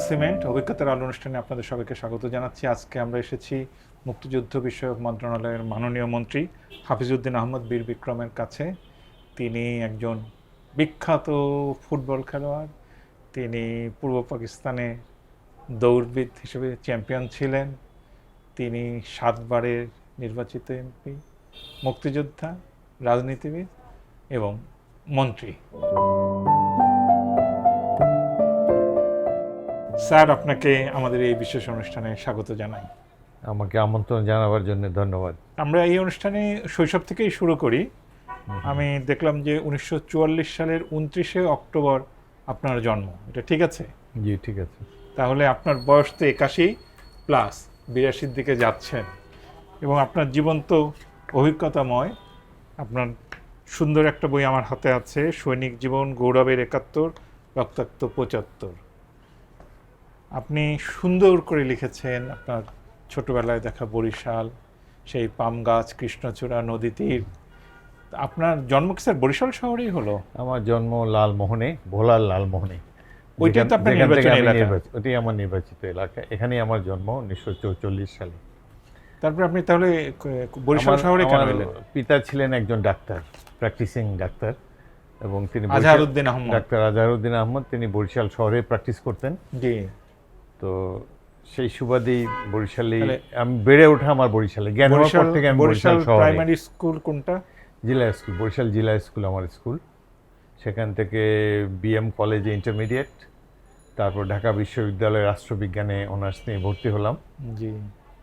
Cement অভিজ্ঞতার আলো অনুষ্ঠানে আপনাদের সবাইকে স্বাগত জানাচ্ছি। আজকে আমরা এসেছি মুক্তিযুদ্ধ বিষয়ক মন্ত্রণালয়ের মাননীয় মন্ত্রী হাফিজউদ্দিন আহমদ বীর বিক্রমের কাছে। তিনি একজন বিখ্যাত ফুটবল খেলোয়াড়। তিনি পূর্ব পাকিস্তানে দৌড়বিদ হিসেবে চ্যাম্পিয়ন ছিলেন। তিনি 7 বারের নির্বাচিত এমপি, মুক্তিযোদ্ধা, রাজনীতিবিদ এবং মন্ত্রী। স্যার, আপনাকে আমাদের এই বিশেষ অনুষ্ঠানে স্বাগত জানাই। আমাকে আমন্ত্রণ জানাবার জন্য ধন্যবাদ। আমরা এই অনুষ্ঠানে শৈশব থেকেই শুরু করি। আমি দেখলাম যে 1944 সালের 29শে অক্টোবর আপনার জন্ম, এটা ঠিক আছে? জি, ঠিক আছে। তাহলে আপনার বয়স তো 81+, 82-র দিকে যাচ্ছেন এবং আপনার জীবন তো অভিজ্ঞতাময়। আপনার সুন্দর একটা বই আমার হাতে আছে, সৈনিক জীবন, গৌরবের 71, রক্তাক্ত 75। আপনি সুন্দর করে লিখেছেন আপনার ছোটবেলায় দেখা বরিশাল, সেই পাম গাছ, কৃষ্ণচূড়া, নদী তীর। আপনার জন্ম কি স্যার বরিশাল শহরেই হলো? আমার জন্ম লালমোহনে, ভোলার লালমোহনে। ওইটাই তো আপনার নির্বাচনী এলাকা? ওইটাই আমার নির্বাচিত এলাকা। এখানেই আমার জন্ম 1944 সালে। তারপরে আপনি তাহলে বরিশাল শহরে কেন এলেন? পিতা ছিলেন একজন ডাক্তার, প্র্যাকটিসিং ডাক্তার, এবং তিনি আজহারউদ্দিন আহমদ। ডাক্তার আজহারউদ্দিন আহমদ। তিনি বরিশাল শহরে প্র্যাকটিস করতেন। জি। তো সেই সুবাদেই বরিশালে আমি বেড়ে ওঠা। আমার বরিশালে জ্ঞান হওয়ার পর থেকে আমি বরিশাল শহরে। প্রাইমারি স্কুল কোনটা? জেলা স্কুল, বরিশাল জেলা স্কুল আমার স্কুল। সেখান থেকে বিএম কলেজে ইন্টারমিডিয়েট, তারপর ঢাকা বিশ্ববিদ্যালয়ে রাষ্ট্রবিজ্ঞানে অনার্স নিয়ে ভর্তি হলাম। জি।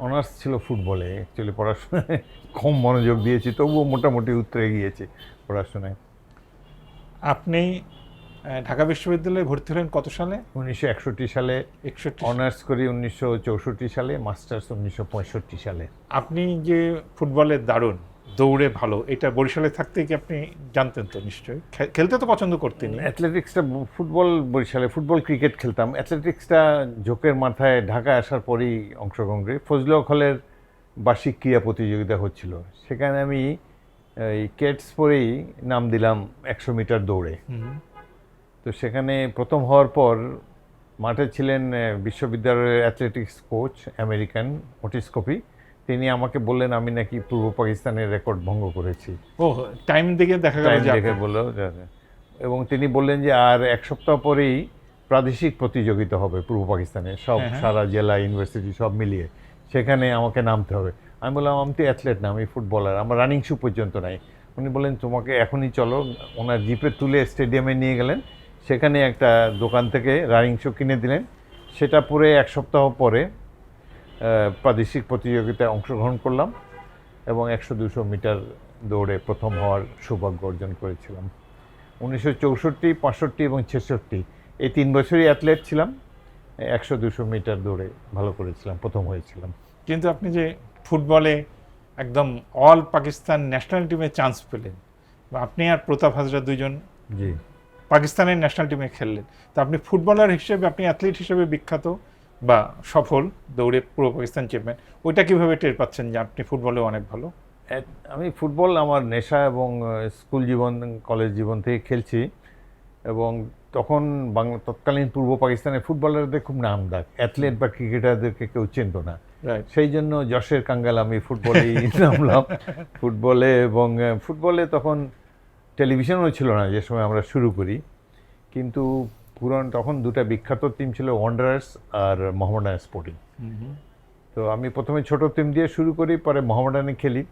অনার্স ছিল ফুটবলে। অ্যাকচুয়ালি পড়াশোনায় কম মনোযোগ দিয়েছি, তবুও মোটামুটি উতরে গিয়েছি পড়াশোনায়। আপনি ঢাকা বিশ্ববিদ্যালয়ে ভর্তি হলেন কত সালে? 1961 সালে। 61। অনার্স করি 1964 সালে, মাস্টার্স 1965 সালে। আপনি যে ফুটবলের দারুণ, দৌড়ে ভালো, এটা বরিশালে থাকতে কি আপনি জানতেন? তো নিশ্চয়ই খেলতে তো পছন্দ করতেন। অ্যাথলেটিক্সটা, ফুটবল বরিশালে, ফুটবল ক্রিকেট খেলতাম। অ্যাথলেটিক্সটা ঝোঁকের মাথায় ঢাকায় আসার পরেই অংশগ্রহণ করি। ফজলুল হক হলের বার্ষিক ক্রীড়া প্রতিযোগিতা হচ্ছিল, সেখানে আমি এই কেটস পরেই নাম দিলাম 100 মিটার দৌড়ে। তো সেখানে প্রথম হওয়ার পর মাঠে ছিলেন বিশ্ববিদ্যালয়ের অ্যাথলেটিক্স কোচ আমেরিকান ওটিস কপি। তিনি আমাকে বললেন আমি নাকি পূর্ব পাকিস্তানের রেকর্ড ভঙ্গ করেছি। ও, টাইম দেখে দেখা গেল, দেখে বললো। এবং তিনি বললেন যে আর 1 সপ্তাহ পরেই প্রাদেশিক প্রতিযোগিতা হবে পূর্ব পাকিস্তানে, সব সারা জেলা, ইউনিভার্সিটি সব মিলিয়ে, সেখানে আমাকে নামতে হবে। আমি বললাম আমি তো অ্যাথলেট না, আমি ফুটবলার, আমার রানিং শু পর্যন্ত নাই। উনি বললেন তোমাকে এখনই চলো। ওনার জিপে তুলে স্টেডিয়ামে নিয়ে গেলেন। সেখানে একটা দোকান থেকে রানিং শু কিনে দিলেন। সেটা পরে 1 সপ্তাহ পরে প্রাদেশিক প্রতিযোগিতায় অংশগ্রহণ করলাম এবং 100-200 মিটার দৌড়ে প্রথম হওয়ার সৌভাগ্য অর্জন করেছিলাম। 1964, 65 এবং 66 এই 3 বছরই অ্যাথলেট ছিলাম। 100-200 মিটার দৌড়ে ভালো করেছিলাম, প্রথম হয়েছিলাম। কিন্তু আপনি যে ফুটবলে একদম অল পাকিস্তান ন্যাশনাল টিমে চান্স পেলেন, আপনি আর প্রতাপ হাজরা দুইজন জি পাকিস্তানের ন্যাশনাল টিমে খেললেন, তো আপনি ফুটবলার হিসেবে, আপনি অ্যাথলিট হিসেবে বিখ্যাত বা সফল, দৌড়ে পূর্ব পাকিস্তান চ্যাম্পিয়ন, ওইটা কীভাবে টের পাচ্ছেন যে আপনি ফুটবলে অনেক ভালো? আমি ফুটবল আমার নেশা, এবং স্কুল জীবন, কলেজ জীবন থেকে খেলছি। এবং তখন তৎকালীন পূর্ব পাকিস্তানের ফুটবলারদের খুব নাম ডাক, অ্যাথলেট বা ক্রিকেটারদেরকে কেউ চিনত না। সেই জন্য যশের কাঙ্গাল আমি ফুটবলেই নামলাম। ফুটবলে, এবং ফুটবলে তখন টেলিভিশনও ছিল না যে সময় আমরা শুরু করি। কিন্তু তখন দুটা বিখ্যাত টিম ছিল, ওয়ান্ডারার্স আর মোহামেডান স্পোর্টিং। তো আমি প্রথমে ছোট টিম দিয়ে শুরু করি, পরে মোহামেডানে খেলি।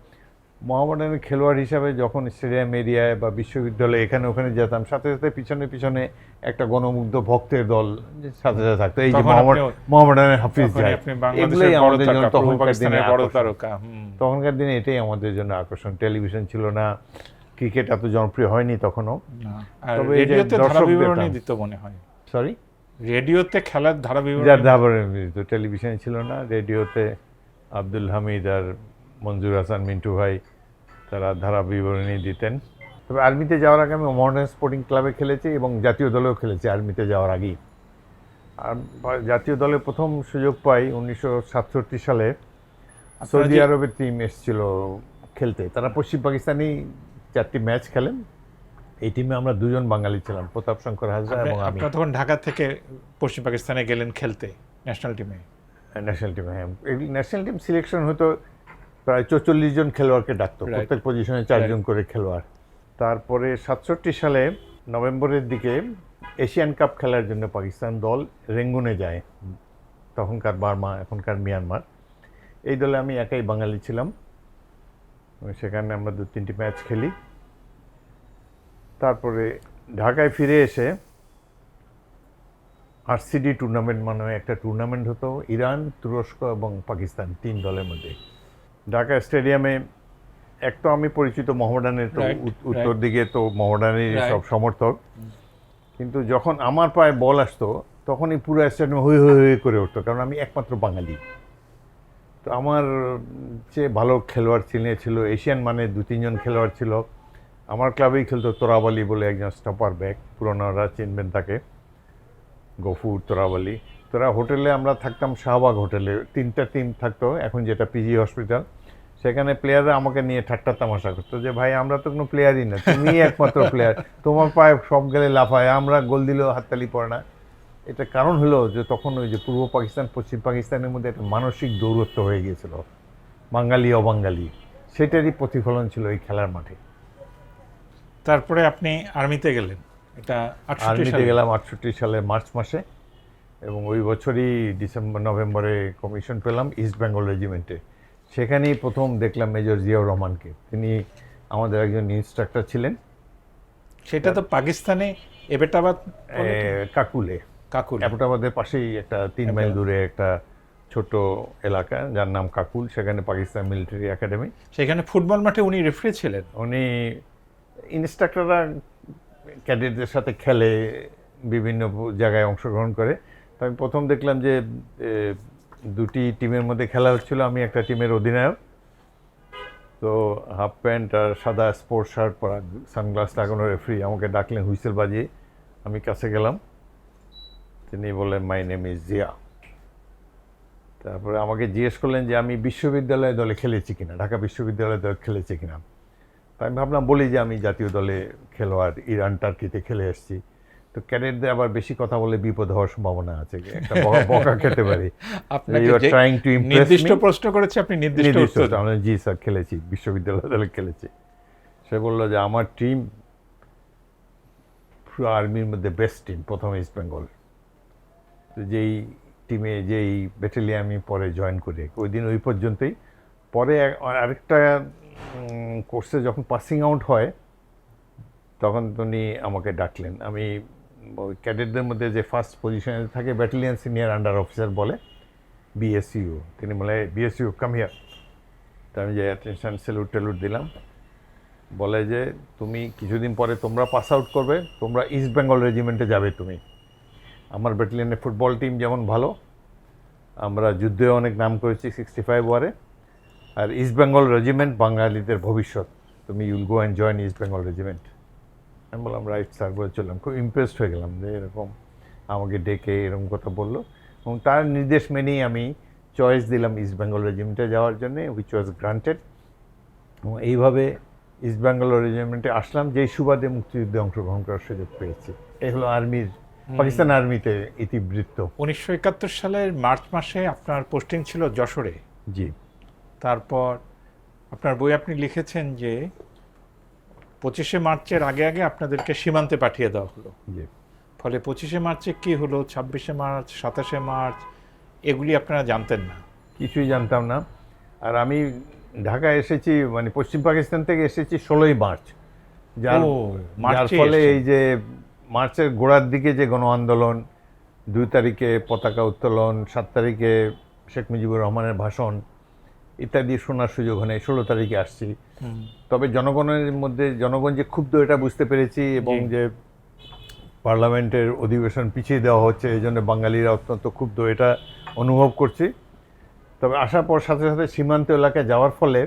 মোহামেডানের খেলোয়াড় হিসাবে যখন স্টেডিয়াম এরিয়ায় বা বিশ্ববিদ্যালয়ে এখানে ওখানে যেতাম, সাথে সাথে পিছনে পিছনে একটা গণমুগ্ধ ভক্তের দল সাথে সাথে থাকতো। এই যে মোহামেডানের হাফিজ জাহ, এগুলোই আমাদের জন্য তখনকার দিনে এটাই আমাদের জন্য আকর্ষণ। টেলিভিশন ছিল না, ক্রিকেট এত জনপ্রিয় হয়নি তখনও। তবে রেডিওতে ধারাবিবরণী দিত মনে হয়। সরি, রেডিওতে খেলার ধারাবিবরণী দিত, টেলিভিশনে ছিল না। রেডিওতে আব্দুল হামিদ আর মঞ্জুর হাসান মিন্টু ভাই, তারা ধারা বিবরণী দিতেন। তবে আর্মিতে যাওয়ার আগে আমি মোহামেডান স্পোর্টিং ক্লাবে খেলেছি এবং জাতীয় দলেও খেলেছি আর্মিতে যাওয়ার আগেই। আর জাতীয় দলে প্রথম সুযোগ পাই 1967 সালে। সৌদি আরবের টিম এসেছিল খেলতে, তারা পশ্চিম পাকিস্তানি 4টি ম্যাচ খেলেন এই টিমে আমরা দুজন বাঙালি ছিলাম, প্রতাপ শঙ্কর হাজরা এবং আমি। আপনারা তখন ঢাকা থেকে পশ্চিম পাকিস্তানে গেলেন খেলতে ন্যাশনাল টিমে? ন্যাশনাল টিমে, হ্যাঁ। ন্যাশনাল টিম সিলেকশন হতো, প্রায় 44 জন খেলোয়াড়কে ডাকতো, Right. প্রত্যেক পজিশনে 4 জন করে খেলোয়াড়। তারপরে 67 সালে নভেম্বরের দিকে এশিয়ান কাপ খেলার জন্য পাকিস্তান দল রেঙ্গুনে যায়, তখনকার বার্মা, এখনকার মিয়ানমার। এই দলে আমি একাই বাঙালি ছিলাম, সেখানে আমরা 2-3টি ম্যাচ খেলি। তারপরে ঢাকায় ফিরে এসে আরসিডি টুর্নামেন্ট মানে একটা টুর্নামেন্ট হতো, ইরান, তুরস্ক এবং পাকিস্তান 3 দলের মধ্যে। ঢাকা স্টেডিয়ামে এক তো আমি পরিচিত মোহামেডানের, তো Right, উত্তর দিকে তো মোহামেডানের Right. সব সমর্থক, কিন্তু যখন আমার পায়ে বল আসতো তখনই পুরো স্টেডিয়ামে হই হই হই করে উঠতো, কারণ আমি একমাত্র বাঙালি। তো আমার চেয়ে ভালো খেলোয়াড় ছিল এশিয়ান মানে 2-3 জন খেলোয়াড় ছিল। আমার ক্লাবেই খেলতো তোরাব আলী বলে একজন স্টপার ব্যাক, পুরোনোরা চিনবেন তাকে, গফুর, তোরাব আলী। তোরা হোটেলে আমরা থাকতাম, শাহবাগ হোটেলে 3টা টিম থাকতো, এখন যেটা পিজি হসপিটাল। সেখানে প্লেয়াররা আমাকে নিয়ে ঠাট্টা তামাশা করতো যে ভাই আমরা তো কোনো প্লেয়ারই না, তুমি একমাত্র প্লেয়ার, তোমার পায়ে সব গেলে লাফায়, আমরা গোল দিলেও হাততালি পড়ে না। এটা কারণ হলো যে তখন ওই যে পূর্ব পাকিস্তান পশ্চিম পাকিস্তানের মধ্যে একটা মানসিক দৌরত্ব হয়ে গিয়েছিল, বাঙালি অবাঙালি, সেটারই প্রতিফলন ছিল এই খেলার মাঠে। তারপরে আপনি আর্মিতে গেলেন, এটা 68 আর্মিতে সালে? গেলাম 68 সালে মার্চ মাসে, এবং ওই বছরই নভেম্বরে কমিশন পেলাম ইস্ট বেঙ্গল রেজিমেন্টে। সেখানেই প্রথম দেখলাম মেজর জিয়াউর রহমানকে। তিনি আমাদের একজন ইনস্ট্রাক্টর ছিলেন। সেটা তো পাকিস্তানে এবেটাবাদ বলে তো? কাকুলে, কাকুল। অ্যাবোটাবাদের পাশেই একটা 3 মাইল দূরে একটা ছোট এলাকা যার নাম কাকুল, সেখানে পাকিস্তান মিলিটারি একাডেমি। সেখানে ফুটবল মাঠে উনি রেফারি ছিলেন? উনি ইনস্ট্রাক্টররা ক্যাডেটদের সাথে খেলে, বিভিন্ন জায়গায় অংশগ্রহণ করে। তো আমি প্রথম দেখলাম যে 2টি টিমের মধ্যে খেলা হচ্ছিল, আমি একটা টিমের অধিনায়ক। তো হাফ প্যান্ট আর সাদা স্পোর্টস শার্ট পরা, সানগ্লাস লাগানো রেফারি আমাকে ডাকলেন হুইসেল বাজিয়ে। আমি কাছে গেলাম, তিনি বললেন মাই নেম ইজ জিয়া। তারপরে আমাকে জিজ্ঞেস করলেন যে আমি বিশ্ববিদ্যালয় দলে খেলেছি কিনা, ঢাকা বিশ্ববিদ্যালয় দলে খেলেছি কিনা। তো আমি ভাবলাম বলি যে আমি জাতীয় দলে খেলোয়াড়, ইরান টার্কিতে খেলে এসেছি। তো ক্যাডেটদের আবার বেশি কথা বলে বিপদ হওয়ার সম্ভাবনা আছে, একটা বকা খেতে পারি। আপনাকে You are যে trying to impress নির্দিষ্ট me? প্রশ্ন করেছে, আপনি নির্দিষ্ট নির্দিষ্ট উত্তর। আমি জি স্যার খেলেছি, বিশ্ববিদ্যালয় দলে খেলেছি। সে বললো যে আমার টিম পুরো আর্মির মধ্যে বেস্ট টিম, প্রথম ইস্ট বেঙ্গল। তো যেই টিমে, যেই ব্যাটালিয়ান আমি পরে জয়েন করি, ওই দিন ওই পর্যন্তই। পরে আরেকটা কোর্সে যখন পাসিং আউট হয় তখন তিনি আমাকে ডাকলেন। আমি ওই ক্যাডেটদের মধ্যে যে ফার্স্ট পজিশনে থাকে ব্যাটালিয়ান সিনিয়র আন্ডার অফিসার বলে, বিএসইউ। তিনি বলে বিএসইউ কাম হিয়ার। তা আমি যে অ্যাটেনশন স্যালুট ট্যালুট দিলাম। বলে যে তুমি কিছুদিন পরে তোমরা পাস আউট করবে, তোমরা ইস্ট বেঙ্গল রেজিমেন্টে যাবে। তুমি, আমার ব্যাটালিয়নের ফুটবল টিম যেমন ভালো, আমরা যুদ্ধে অনেক নাম করেছি 65 ওয়ারে, আর ইস্ট বেঙ্গল রেজিমেন্ট বাঙালিদের ভবিষ্যৎ, তুমি you'll go and join East Bengal Regiment. আমি বললাম রাইট স্যার, বলে চললাম। খুব ইমপ্রেসড হয়ে গেলাম যে এরকম আমাকে ডেকে এরকম কথা বললো, এবং তার নির্দেশ মেনেই আমি চয়েস দিলাম ইস্ট বেঙ্গল রেজিমেন্টে যাওয়ার জন্যে, হুইচ ওয়াজ গ্রান্টেড। এবং এইভাবে ইস্ট বেঙ্গল রেজিমেন্টে আসলাম, যেই সুবাদে মুক্তিযুদ্ধে অংশগ্রহণ করার সুযোগ পেয়েছি। এই হলো আর্মির, পাকিস্তান আর্মিতে ইতিবৃত্ত। 1971 সালের মার্চ মাসে আপনার পোস্টিং ছিল যশোরে। জি। তারপর আপনার বই আপনি লিখেছেন যে 25শে মার্চের আগে আগে আপনাদেরকে সীমান্তে পাঠিয়ে দেওয়া হলো। জি। ফলে 25শে মার্চে কি হলো, 26শে মার্চ, 27শে মার্চ, এগুলি আপনারা জানতেন না? কিছুই জানতাম না। আর আমি ঢাকায় এসেছি, মানে পশ্চিম পাকিস্তান থেকে এসেছি 16ই মার্চ। যার মার্চেই ফলে এসেছেন। এই যে মার্চের গোড়ার দিকে যে গণ আন্দোলন, 2 তারিখে পতাকা উত্তোলন, 7 তারিখে শেখ মুজিবুর রহমানের ভাষণ ইত্যাদি শোনার সুযোগ হয়, 16 তারিখে আসছি। তবে জনগণের মধ্যে, জনগণ যে ক্ষুব্ধ এটা বুঝতে পেরেছি, এবং জি। যে পার্লামেন্টের অধিবেশন পিছিয়ে দেওয়া হচ্ছে, এই জন্য বাঙালিরা অত্যন্ত ক্ষুব্ধ, এটা অনুভব করছি। তবে আসার পর সাথে সাথে সীমান্ত এলাকায় যাওয়ার ফলে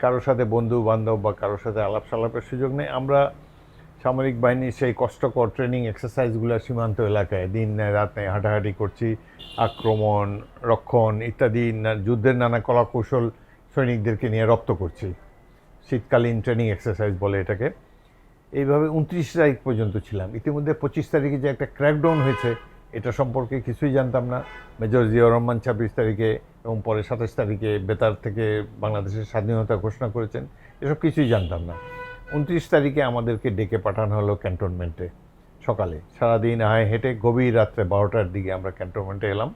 কারোর সাথে বন্ধু বান্ধব বা কারোর সাথে আলাপ সালাপের সুযোগ নেই। আমরা সামরিক বাহিনীর সেই কষ্টকর ট্রেনিং এক্সারসাইজগুলো সীমান্ত এলাকায় দিন নেয় রাত নেয় হাঁটাহাঁটি করছি, আক্রমণ, রক্ষণ ইত্যাদি যুদ্ধের নানা কলাকৌশল সৈনিকদেরকে নিয়ে রপ্ত করছি। শীতকালীন ট্রেনিং এক্সারসাইজ বলে এটাকে। এইভাবে 29 তারিখ পর্যন্ত ছিলাম। ইতিমধ্যে 25 তারিখে যে একটা ক্র্যাকডাউন হয়েছে এটা সম্পর্কে কিছুই জানতাম না। মেজর জিয়াউর রহমান 26 তারিখে এবং পরে 27 তারিখে বেতার থেকে বাংলাদেশের স্বাধীনতা ঘোষণা করেছেন, এসব কিছুই জানতাম না। 29 তারিখে আমাদেরকে ডেকে পাঠানো হলো ক্যান্টনমেন্টে সকালে। সারাদিন হেঁটে গভীর রাত্রে 12টার দিকে আমরা ক্যান্টনমেন্টে এলাম।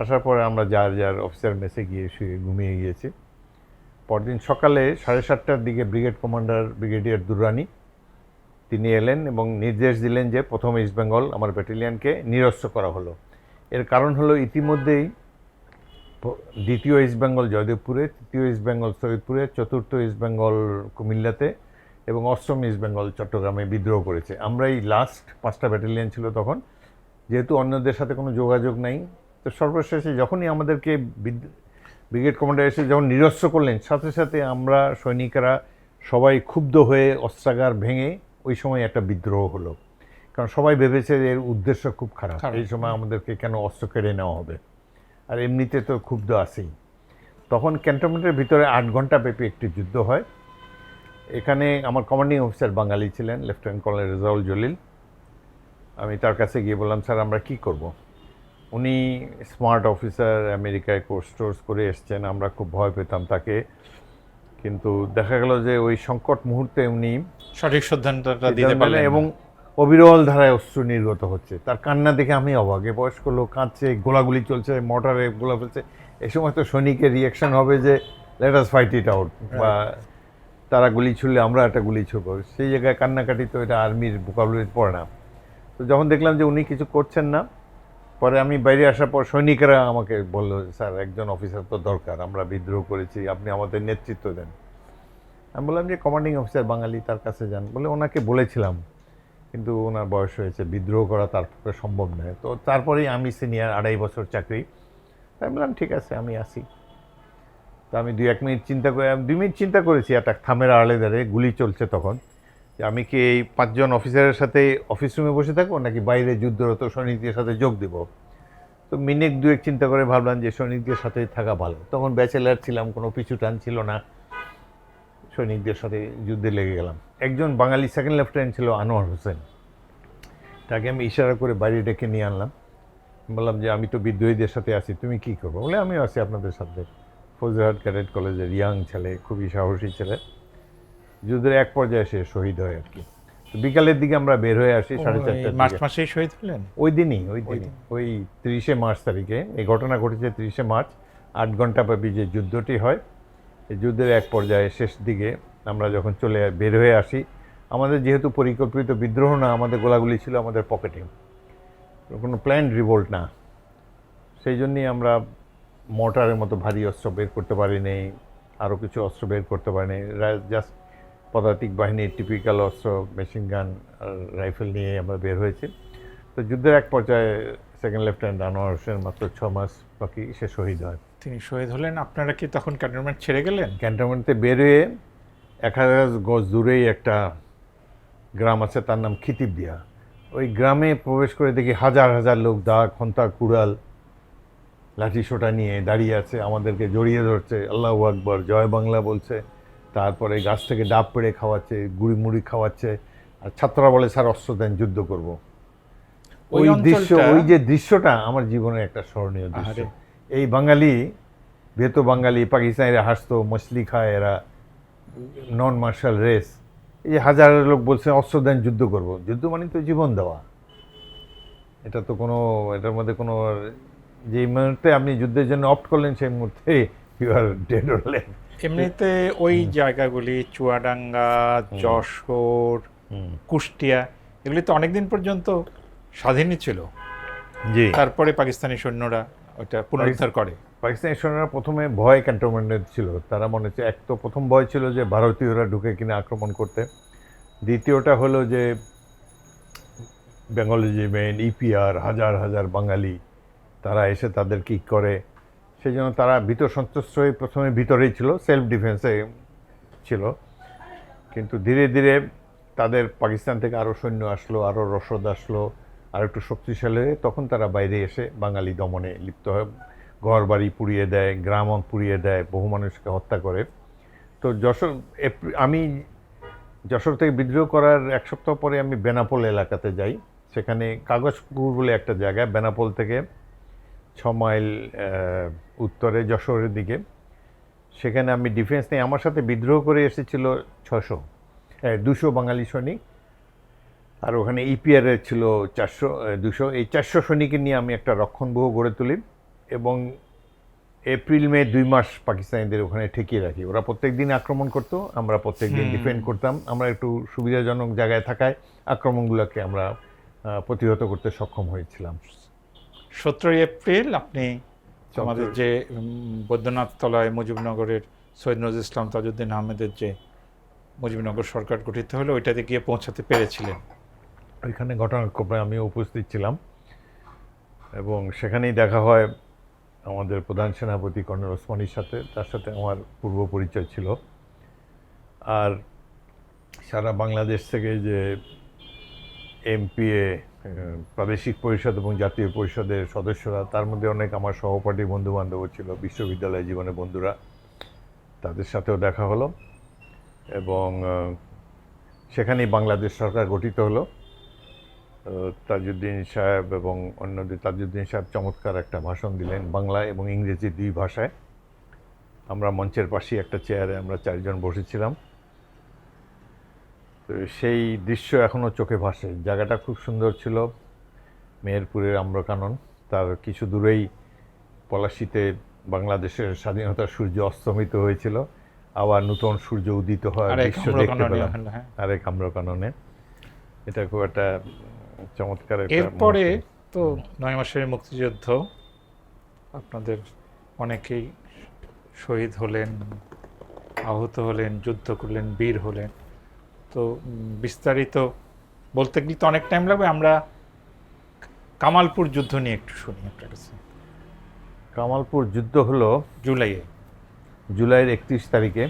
আসার পরে আমরা যার যার অফিসার মেসে গিয়ে শুয়ে ঘুমিয়ে গিয়েছি। পরদিন সকালে 7:30টার দিকে ব্রিগেড কমান্ডার ব্রিগেডিয়ার দুররানি তিনি এলেন এবং নির্দেশ দিলেন যে প্রথম ইস্টবেঙ্গল আমার ব্যাটালিয়নকে নিরস্ত্র করা হলো। এর কারণ হলো ইতিমধ্যেই দ্বিতীয় ইস্টবেঙ্গল জয়দেবপুরে, তৃতীয় ইস্টবেঙ্গল সৈয়দপুরে, চতুর্থ ইস্টবেঙ্গল কুমিল্লাতে এবং অষ্টম ইস্টবেঙ্গল চট্টগ্রামে বিদ্রোহ করেছে। আমরা এই লাস্ট 5টা ব্যাটালিয়ন ছিল তখন, যেহেতু অন্যদের সাথে কোনো যোগাযোগ নাই, তো সর্বশেষে যখনই আমাদেরকে ব্রিগেড কমান্ডার এসে যখন নিরস্ত্র করলেন, সাথে সাথে আমরা সৈনিকেরা সবাই ক্ষুব্ধ হয়ে অস্ত্রাগার ভেঙে ওই সময় একটা বিদ্রোহ হলো। কারণ সবাই ভেবেছে যে এর উদ্দেশ্য খুব খারাপ, এই সময় আমাদেরকে কেন অস্ত্র কেড়ে নেওয়া হবে, আর এমনিতে তো ক্ষুব্ধ আছেই। তখন ক্যান্টনমেন্টের ভিতরে 8 ঘন্টা ব্যাপী একটি যুদ্ধ হয়। এখানে আমার কমান্ডিং অফিসার বাঙালি ছিলেন, লেফটেন্যান্ট কর্নেল রেজাউল জলিল। আমি তার কাছে গিয়ে বললাম, স্যার আমরা কি করব? উনি স্মার্ট অফিসার, আমেরিকায় কোর্স করে এসছেন, আমরা খুব ভয় পেতাম তাকে। কিন্তু দেখা গেল যে ওই সংকট মুহূর্তে উনি সঠিক সিদ্ধান্তটা দিতে পারলেন এবং অবিরল ধারায় অস্ত্র নির্গত হচ্ছে। তার কান্না দেখে আমি অবাক। বয়স্ক লোক কাঁদছে, গোলাগুলি চলছে, মোটরে গোলা ফেলছে। এই সময় তো সৈনিকের রিয়াকশন হবে যে let us fight it out, বা তারা গুলি ছুড়লে আমরা একটা গুলি ছুড়ব। সেই জায়গায় কান্নাকাটি তো এটা আর্মির ভোকাবুলারিতে পড়ে না। তো যখন দেখলাম যে উনি কিছু করছেন না, পরে আমি বাইরে আসার পর সৈনিকেরা আমাকে বললো, স্যার একজন অফিসার তো দরকার, আমরা বিদ্রোহ করেছি, আপনি আমাদের নেতৃত্ব দেন। আমি বললাম যে কমান্ডিং অফিসার বাঙালি, তার কাছে যান। বলে ওনাকে বলেছিলাম, কিন্তু ওনার বয়স হয়েছে, বিদ্রোহ করা তার পক্ষে সম্ভব নয়। তো তারপরেই আমি সিনিয়র, 2.5 বছর চাকরি। আমি বললাম ঠিক আছে আমি আসি। তো আমি 2 মিনিট চিন্তা করে 2 মিনিট চিন্তা করেছি, একটা থামের আড়ালে দাঁড়িয়ে, গুলি চলছে তখন, যে আমি কি এই 5 জন অফিসারের সাথে অফিস রুমে বসে থাকবো নাকি বাইরে যুদ্ধরত সৈনিকদের সাথে যোগ দেব। তো মিনিট 2 চিন্তা করে ভাবলাম যে সৈনিকদের সাথে থাকা ভালো। তখন ব্যাচেলার ছিলাম, কোনো পিছু টান ছিল না, সৈনিকদের সাথে যুদ্ধে লেগে গেলাম। একজন বাঙালি সেকেন্ড লেফটেন্যান্ট ছিল আনোয়ার হোসেন, তাকে আমি ইশারা করে বাইরে ডেকে নিয়ে আনলাম। বললাম যে আমি তো বিদ্রোহীদের সাথে আছি, তুমি কী করবো? বলে আমিও আছি আপনাদের সাথে। ফৌজদারহাট ক্যাডেট কলেজের ইয়াং ছেলে, খুবই সাহসী ছেলে। যুদ্ধের এক পর্যায়ে সে শহীদ হয় আর কি। তো বিকালের দিকে আমরা বের হয়ে আসি 4:30টার মার্চ দিকে। মাসেই শহীদ হলেন? ওই দিনই, ওই 30শে মার্চ তারিখে এই ঘটনা ঘটেছে। 30শে মার্চ 8 ঘন্টা ব্যাপী যে যুদ্ধটি হয়, এই যুদ্ধের এক পর্যায়ে শেষ দিকে আমরা যখন বের হয়ে আসি, আমাদের যেহেতু পরিকল্পিত বিদ্রোহ না, আমাদের গোলাগুলি ছিল আমাদের পকেটে, কোনো প্ল্যান্ড রিভোল্ট না। সেই জন্যই আমরা মোটরের মতো ভারী অস্ত্র বের করতে পারিনি, আরও কিছু অস্ত্র বের করতে পারিনি। জাস্ট পদাতিক বাহিনীর টিপিক্যাল অস্ত্র, মেশিন গান আর রাইফেল নিয়ে আমরা বের হয়েছি। তো যুদ্ধের এক পর্যায়ে সেকেন্ড লেফটেন্যান্ট আনোয়ার হোসেন, মাত্র 6 মাস বাকি, সে শহীদ হয়। তিনি শহীদ হলেন। আপনারা কি তখন ক্যান্টনমেন্ট ছেড়ে গেলেন? ক্যান্টনমেন্টে বেরিয়ে 1000 গজ দূরেই একটা গ্রাম আছে, তার নাম খিতিবদিয়া। ওই গ্রামে প্রবেশ করে দেখি হাজার হাজার লোক দা, খন্তা, কুড়াল, লাঠি সোটা নিয়ে দাঁড়িয়ে আছে, আমাদেরকে জড়িয়ে ধরছে, আল্লাহু আকবর, জয় বাংলা বলছে। তারপরে গাছ থেকে ডাব পেড়ে খাওয়াচ্ছে, গুড়ি মুড়ি খাওয়াচ্ছে, আর ছাত্ররা বলে স্যার অস্ত্র দেন, যুদ্ধ করব। ওই দৃশ্য, ওই যে দৃশ্যটা আমার জীবনের একটা স্মরণীয় দৃশ্য। এই বাঙালি, ভেতো বাঙালি, পাকিস্তানিরা হাসতো, মছলি খায় এরা, নন মার্শাল রেস। এই যে হাজার লোক বলছে অস্ত্র দেন, যুদ্ধ করব। যুদ্ধ মানে তো জীবন দেওয়া, এটা তো কোনো, এটার মধ্যে কোনো, যে মুহূর্তে আপনি যুদ্ধের জন্য অপ্ট করলেন সেই মুহূর্তে you are dead or live. এমনিতে ওই জায়গাগুলি চুয়াডাঙ্গা, যশোর, কুষ্টিয়া, এগুলি তো অনেকদিন পর্যন্ত স্বাধীনই ছিল। জি, তারপরে পাকিস্তানি সৈন্যরা ওটা পুনরুদ্ধার করে। পাকিস্তানি সৈন্যরা প্রথমে ভয় ক্যান্টনমেন্টে ছিল। তারা মনে হচ্ছে, এক তো প্রথম ভয় ছিল যে ভারতীয়রা ঢুকে কিনা আক্রমণ করতে, দ্বিতীয়টা হলো যে বেঙ্গল রেজিমেন্ট, ইপিআর, হাজার হাজার বাঙালি, তারা এসে তাদের কি করে। সেই জন্য তারা ভীত সন্ত্রস্ত হয়ে প্রথমে ভিতরেই ছিল, সেলফ ডিফেন্সে ছিল। কিন্তু ধীরে ধীরে তাদের পাকিস্তান থেকে আরও সৈন্য আসলো, আরও রসদ আসলো, আর একটু শক্তিশালী হয়ে তখন তারা বাইরে এসে বাঙালি দমনে লিপ্ত হয়। ঘর বাড়ি পুড়িয়ে দেয়, গ্রাম পুড়িয়ে দেয়, বহু মানুষকে হত্যা করে। তো যশোর, আমি যশোর থেকে বিদ্রোহ করার এক সপ্তাহ পরে আমি বেনাপোল এলাকাতে যাই। সেখানে কাগজপুকুর বলে একটা জায়গা, বেনাপোল থেকে 6 মাইল উত্তরে যশোরের দিকে। সেখানে আমি ডিফেন্স নিয়ে, আমার সাথে বিদ্রোহ করে এসেছিল 200 বাঙালি সৈনিক, আর ওখানে ইপিআর ছিল 200। এই 400 সৈনিকের নিয়ে আমি একটা রক্ষণব্যূহ গড়ে তুলি এবং এপ্রিল মে 2 মাস পাকিস্তানিদের ওখানে ঠেকিয়ে রাখি। ওরা প্রত্যেক দিন আক্রমণ করতো, আমরা প্রত্যেক দিন ডিফেন্ড করতাম। আমরা একটু সুবিধাজনক জায়গায় থাকায় আক্রমণগুলোকে আমরা প্রতিহত করতে সক্ষম হয়েছিলাম। 17 এপ্রিল আপনি আমাদের যে বৈদ্যনাথ তলায় মুজিবনগরের সৈয়দ নজরুল ইসলাম তাজউদ্দিন আহমেদের যে মুজিবনগর সরকার গঠিত হলো, ওইটাতে গিয়ে পৌঁছাতে পেরেছিলেন। ওইখানে ঘটনাক্রমে আমি উপস্থিত ছিলাম এবং সেখানেই দেখা হয় আমাদের প্রধান সেনাপতি কর্নেল ওসমানীর সাথে। তার সাথে আমার পূর্ব পরিচয় ছিল। আর সারা বাংলাদেশ থেকে যে এমপিএ, প্রাদেশিক পরিষদ এবং জাতীয় পরিষদের সদস্যরা, তার মধ্যে অনেক আমার সহপাঠী বন্ধুবান্ধবও ছিল, বিশ্ববিদ্যালয় জীবনে বন্ধুরা, তাদের সাথেও দেখা হলো এবং সেখানেই বাংলাদেশ সরকার গঠিত হলো। তাজউদ্দিন সাহেব এবং অন্যদের, তাজউদ্দিন সাহেব চমৎকার একটা ভাষণ দিলেন বাংলা এবং ইংরেজি 2 ভাষায়। আমরা মঞ্চের পাশে একটা চেয়ারে আমরা 4 জন বসেছিলাম। তো সেই দৃশ্য এখনও চোখে ভাসে। জায়গাটা খুব সুন্দর ছিল, মেহেরপুরের আম্রকানন। তার কিছু দূরেই পলাশীতে বাংলাদেশের স্বাধীনতার সূর্য অস্তমিত হয়েছিল, আবার নতুন সূর্য উদিত হওয়ার দৃশ্য দেখতে পেলাম আরেক আম্রকাননে। এটা খুব একটা চমৎকার। এরপরে তো 9 মাসের মুক্তিযুদ্ধ, আপনাদের অনেকেই শহীদ হলেন, আহত হলেন, যুদ্ধ করলেন, বীর হলেন। তো বিস্তারিত বলতে গেলে তো অনেক টাইম লাগবে। আমরা কামালপুর যুদ্ধ নিয়ে একটু শুনি আপনার কাছে। কামালপুর যুদ্ধ হলো জুলাইয়ের 31 তারিখে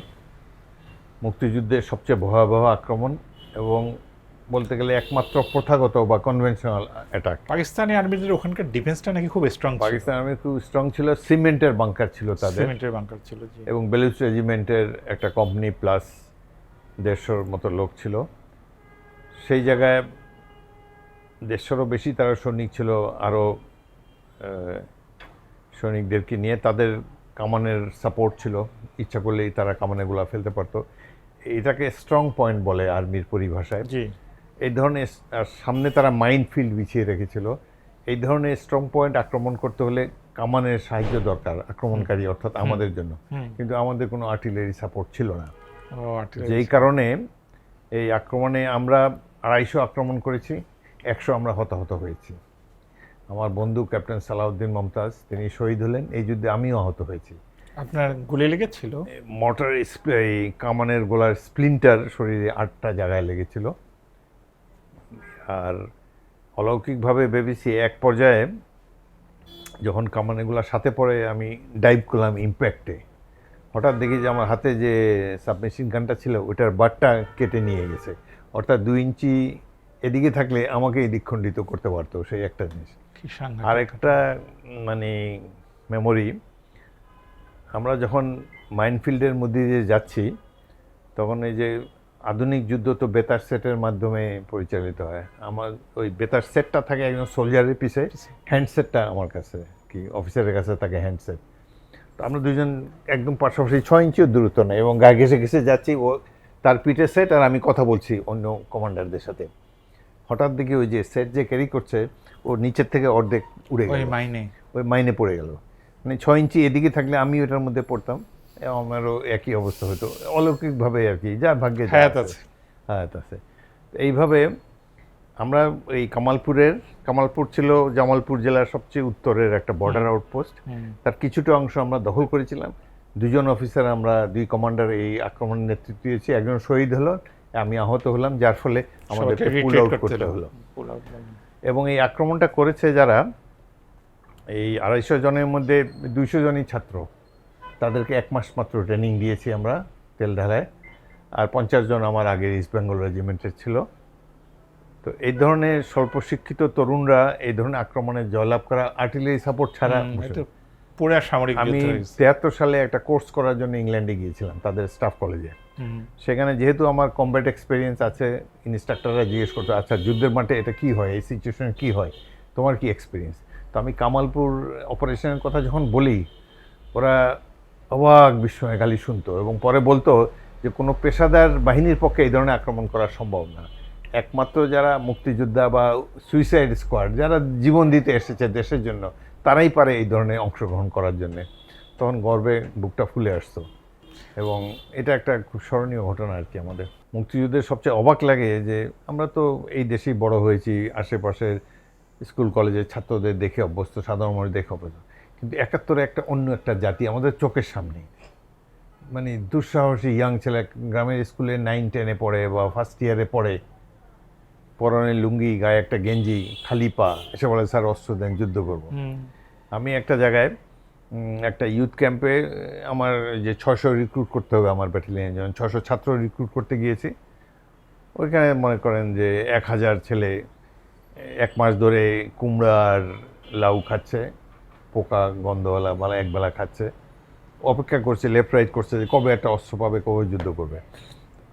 মুক্তিযুদ্ধের সবচেয়ে ভয়াবহ আক্রমণ এবং বলতে গেলে একমাত্র প্রথাগত বা কনভেনশনাল অ্যাটাক। পাকিস্তানি আর্মিদের ওখানকার ডিফেন্সটা নাকি খুব স্ট্রং। পাকিস্তান আর্মি খুব স্ট্রং ছিল, সিমেন্টের বাংকার ছিল তাদের, সিমেন্টের বাংকার ছিল এবং বেলুচ রেজিমেন্টের একটা কোম্পানি প্লাস 150-র মতো লোক ছিল। সেই জায়গায় 150-রও বেশি তারা সৈনিক ছিল, আরও সৈনিকদেরকে নিয়ে। তাদের কামানের সাপোর্ট ছিল, ইচ্ছা করলেই তারা কামানেগুলো ফেলতে পারতো। এটাকে স্ট্রং পয়েন্ট বলে আর্মির পরিভাষায়। এই ধরনের, সামনে তারা মাইন ফিল্ড বিছিয়ে রেখেছিল। এই ধরনের স্ট্রং পয়েন্ট আক্রমণ করতে হলে কামানের সাহায্য দরকার, আক্রমণকারী অর্থাৎ আমাদের জন্য। কিন্তু আমাদের কোনো আর্টিলারি সাপোর্ট ছিল না, যেই কারণে এই আক্রমণে আমরা 250 আক্রমণ করেছি, 100 আমরা হতাহত হয়েছি। আমার বন্ধু ক্যাপ্টেন সালাউদ্দিন মমতাজ, তিনি শহীদ হলেন। এই যুদ্ধে আমিও আহত হয়েছি। আপনার গুলি লেগেছিল? মর্টার কামানের গোলার স্প্লিন্টার শরীরে 8টা জায়গায় লেগেছিল। আর অলৌকিকভাবে ভেবেছি, এক পর্যায়ে যখন কামানেগুলোর সাথে পড়ে আমি ডাইভ করলাম ইম্প্যাক্টে, হঠাৎ দেখি যে আমার হাতে যে সাবমেশিন গানটা ছিল ওইটার বাটটা কেটে নিয়ে গেছে। অর্থাৎ 2 ইঞ্চি এদিকে থাকলে আমাকে দ্বিখণ্ডিত করতে পারতো, সেই একটা জিনিস। আর একটা মানে মেমোরি, আমরা যখন মাইনফিল্ডের মধ্যে দিয়ে যাচ্ছি তখন এই যে আধুনিক যুদ্ধ তো বেতার সেটের মাধ্যমে পরিচালিত হয়। আমার ওই বেতার সেটটা থাকে একজন সোলজারের পিছে, হ্যান্ডসেটটা আমার কাছে, কি অফিসারের কাছে থাকে হ্যান্ডসেট। তো আমরা দুজন একদম পাশাপাশি 6 ইঞ্চিও দূরত্ব নেই এবং গায়ে ঘেসে ঘেসে যাচ্ছি। ও তার পিঠে সেট আর আমি কথা বলছি অন্য কমান্ডারদের সাথে। হঠাৎ দেখি ওই যে সেট যে ক্যারি করছে ও নিচের থেকে অর্ধেক উড়ে গেল, ওই মাইনে পড়ে গেল। মানে 6 ইঞ্চি এদিকে থাকলে আমি ওটার মধ্যে পড়তাম, আমারও একই অবস্থা হতো। অলৌকিকভাবে আর কি, যার ভাগ্যে হায়াত আছে। এইভাবে আমরা এই কামালপুর ছিল জামালপুর জেলার সবচেয়ে উত্তরের একটা বর্ডার আউটপোস্ট। তার কিছুটা অংশ আমরা দখল করেছিলাম। 2 জন অফিসার, আমরা 2 কমান্ডার এই আক্রমণের নেতৃত্ব দিয়েছি। একজন শহীদ হলো, আমি আহত হলাম, যার ফলে আমাদেরকে পুল আউট করতে হলো। এবং এই আক্রমণটা করেছে যারা, এই 250 জনের মধ্যে 200 জনই ছাত্র। তাদেরকে 1 মাস মাত্র ট্রেনিং দিয়েছি আমরা তেলঢালায়। আর 50 জন আমার আগের ইস্ট বেঙ্গল রেজিমেন্টের ছিল। তো এই ধরনের স্বল্প শিক্ষিত তরুণরা এই ধরনের আক্রমণে জয়লাভ করা, আর্টিলারি সাপোর্ট ছাড়া পড়ে আর সামরিক আমি যুদ্ধ হয়েছে। 73 সালে একটা কোর্স করার জন্য ইংল্যান্ডে গিয়েছিলাম তাদের স্টাফ কলেজে। সেখানে যেহেতু আমার কমব্যাট এক্সপিরিয়েন্স আছে, ইনস্ট্রাক্টররা জিজ্ঞেস করতো, আচ্ছা যুদ্ধের মাঠে এটা কি হয়, এই সিচুয়েশনে কি হয়, তোমার কি এক্সপিরিয়েন্স? তো আমি কামালপুর অপারেশনের কথা যখন বলি, ওরা অবাক বিস্ময়ে খালি শুনতো এবং পরে বলতো যে কোনো পেশাদার বাহিনীর পক্ষে এই ধরনের আক্রমণ করা সম্ভব না, একমাত্র যারা মুক্তিযোদ্ধা বা সুইসাইড স্কোয়াড, যারা জীবন দিতে এসেছে দেশের জন্য, তারাই পারে এই ধরনের অংশগ্রহণ করার জন্যে। তখন গর্বে বুকটা ফুলে আসতো এবং এটা একটা খুব স্মরণীয় ঘটনা আর কি। আমাদের মুক্তিযুদ্ধের সবচেয়ে অবাক লাগে যে আমরা তো এই দেশেই বড় হয়েছি, আশেপাশের স্কুল কলেজের ছাত্রদের দেখে অভ্যস্ত, সাধারণ মানুষ দেখে অভ্যস্ত, কিন্তু 71-এ একটা অন্য একটা জাতি আমাদের চোখের সামনে, মানে দুঃসাহসী ইয়াং ছেলে, গ্রামের স্কুলে 9-10-এ পড়ে বা ফার্স্ট ইয়ারে পড়ে, পরনে লুঙ্গি, গায়ে একটা গেঞ্জি, খালি পা, এসে বলে স্যার অস্ত্র দেন, যুদ্ধ করবো। আমি একটা জায়গায় একটা ইউথ ক্যাম্পে আমার যে 600 রিক্রুট করতে হবে আমার ব্যাটালিয়নের জন্য, 600 ছাত্র রিক্রুট করতে গিয়েছি। ওইখানে মনে করেন যে 1000 ছেলে 1 মাস ধরে কুমড়া আর লাউ খাচ্ছে, পোকা গন্ধওয়ালা বালা একবেলা খাচ্ছে, অপেক্ষা করছে, লেফট রাইট করছে যে কবে একটা অস্ত্র পাবে, কবে যুদ্ধ করবে।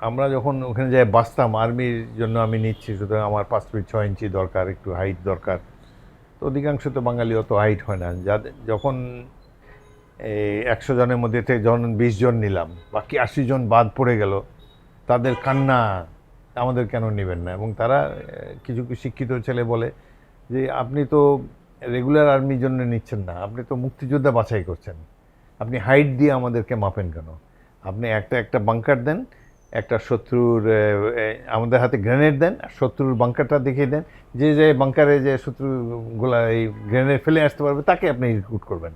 আমরা যখন ওখানে যাই বাঁচতাম, আর্মির জন্য আমি নিচ্ছি, সুতরাং আমার 5 ফিট 6 ইঞ্চি দরকার, একটু হাইট দরকার। তো অধিকাংশ তো বাঙালি অত হাইট হয় না। যখন এই 100 জনের মধ্যে থেকে যখন 20 জন নিলাম, বাকি 80 জন বাদ পড়ে গেল, তাদের কান্না, আমাদের কেন নেবেন না? এবং তারা কিছু কিছু শিক্ষিত ছেলে বলে যে আপনি তো রেগুলার আর্মির জন্য নিচ্ছেন না, আপনি তো মুক্তিযোদ্ধা বাছাই করছেন, আপনি হাইট দিয়ে আমাদেরকে মাপেন কেন? আপনি একটা বাঙ্কার দেন, একটা শত্রুর আমাদের হাতে গ্রেনেড দেন, আর শত্রুর বাঙ্কারটা দেখিয়ে দেন, যে বাঙ্কারে যে শত্রুগুলা এই গ্রেনেড ফেলে আসতে পারবে তাকে আপনি রিক্রুট করবেন।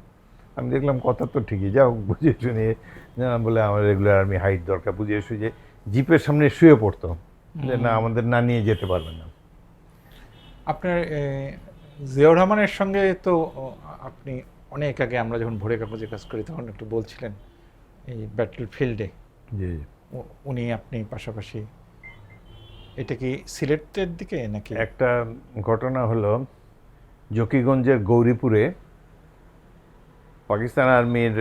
আমি দেখলাম কথা তো ঠিকই, যাও বুঝিয়ে শুনিয়ে বলে আমার রেগুলার আর্মি হাইট দরকার, বুঝিয়ে শুয়ে জিপের সামনে শুয়ে পড়তো যে না আমাদের না নিয়ে যেতে পারবেন না। আপনার জিয়াউর রহমানের সঙ্গে তো আপনি অনেক আগে, আমরা যখন ভোরে কাগজে কাজ করি তখন একটু বলছিলেন এই ব্যাটল ফিল্ডে জি, উনি আপনি পাশাপাশি, এটা কি সিলেটের দিকে নাকি? একটা ঘটনা হলো জকিগঞ্জের গৌরীপুরে পাকিস্তান আর্মির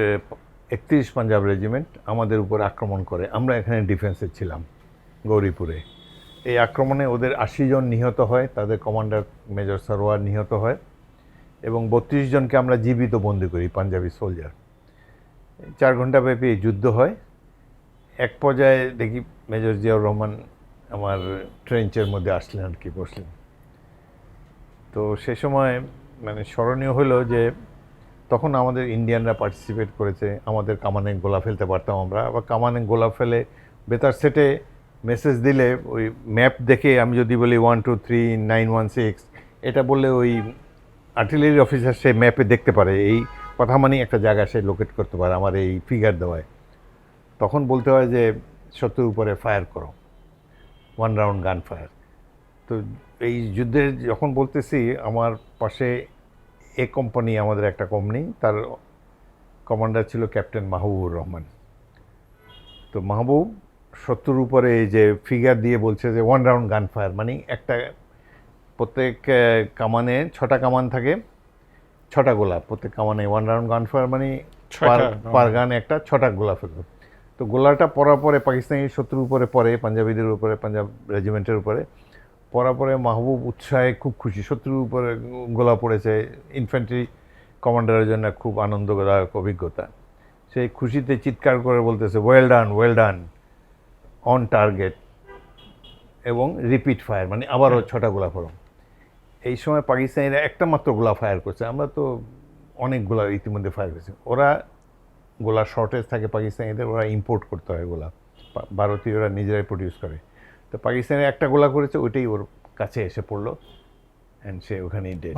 31 পাঞ্জাব রেজিমেন্ট আমাদের উপর আক্রমণ করে। আমরা এখানে ডিফেন্সে ছিলাম গৌরীপুরে। এই আক্রমণে ওদের 80 জন নিহত হয়, তাদের কমান্ডার মেজর সরোয়ার নিহত হয় এবং 32 জনকে আমরা জীবিত বন্দী করি, পাঞ্জাবি সোলজার। 4 ঘন্টা ব্যাপী যুদ্ধ হয়। এক পর্যায়ে দেখি মেজর জিয়াউর রহমান আমার ট্রেঞ্চের মধ্যে আসলেন আর কি, বসলেন। তো সে সময় মানে স্মরণীয় হলো যে তখন আমাদের ইন্ডিয়ানরা পার্টিসিপেট করেছে, আমাদের কামানে গোলা ফেলতে পারতাম আমরা, আবার কামানে গোলা ফেলে বেতার সেটে মেসেজ দিলে ওই ম্যাপ দেখে আমি যদি বলি 1 2 3 9 1 6 এটা বললে ওই আর্টিলারি অফিসার সে ম্যাপে দেখতে পারে, এই কথা মানে একটা জায়গা সে লোকেট করতে পারে আমার এই ফিগার দেওয়ায়। তখন বলতে হয় যে শত্রুর উপরে ফায়ার করো, 1 রাউন্ড গান ফায়ার। তো এই যুদ্ধে যখন বলতেছি, আমার পাশে এ কোম্পানি, আমাদের একটা কোম্পানি, তার কমান্ডার ছিল ক্যাপ্টেন মাহবুবুর রহমান। তো মাহবুব শত্রুর উপরে এই যে ফিগার দিয়ে বলছে যে 1 রাউন্ড গান ফায়ার, মানে একটা প্রত্যেক কামানে 6টা কামান থাকে, 6টা গোলা প্রত্যেক কামানে, 1 রাউন্ড গান ফায়ার মানে পার গান একটা 6টা গোলা ফেলবে। তো গোলাটা পড়ার পরে পাকিস্তানি শত্রুর উপরে পড়ে, পাঞ্জাবিদের উপরে, পাঞ্জাব রেজিমেন্টের উপরে পড়ার পরে মাহবুব উৎসাহে খুব খুশি, শত্রুর উপরে গোলা পড়েছে, ইনফ্যান্ট্রি কমান্ডারের জন্য খুব আনন্দদায়ক অভিজ্ঞতা। সেই খুশিতে চিৎকার করে বলতেছে well done, well done, on target, এবং রিপিট ফায়ার, মানে আবারও 6টা গোলা ফোড়ো। এই সময় পাকিস্তানিরা একটা মাত্র গোলা ফায়ার করছে, আমরা তো অনেক গোলা ইতিমধ্যে ফায়ার করেছি। ওরা গোলা শর্টেজ থাকে পাকিস্তানিদের, ওরা ইম্পোর্ট করতে হয় গোলা, ভারতীয়রা নিজেরাই প্রডিউস করে। তো পাকিস্তানি একটা গোলা করেছে, ওইটাই ওর কাছে এসে পড়লো, অ্যান্ড সে ওখানেই ডেড।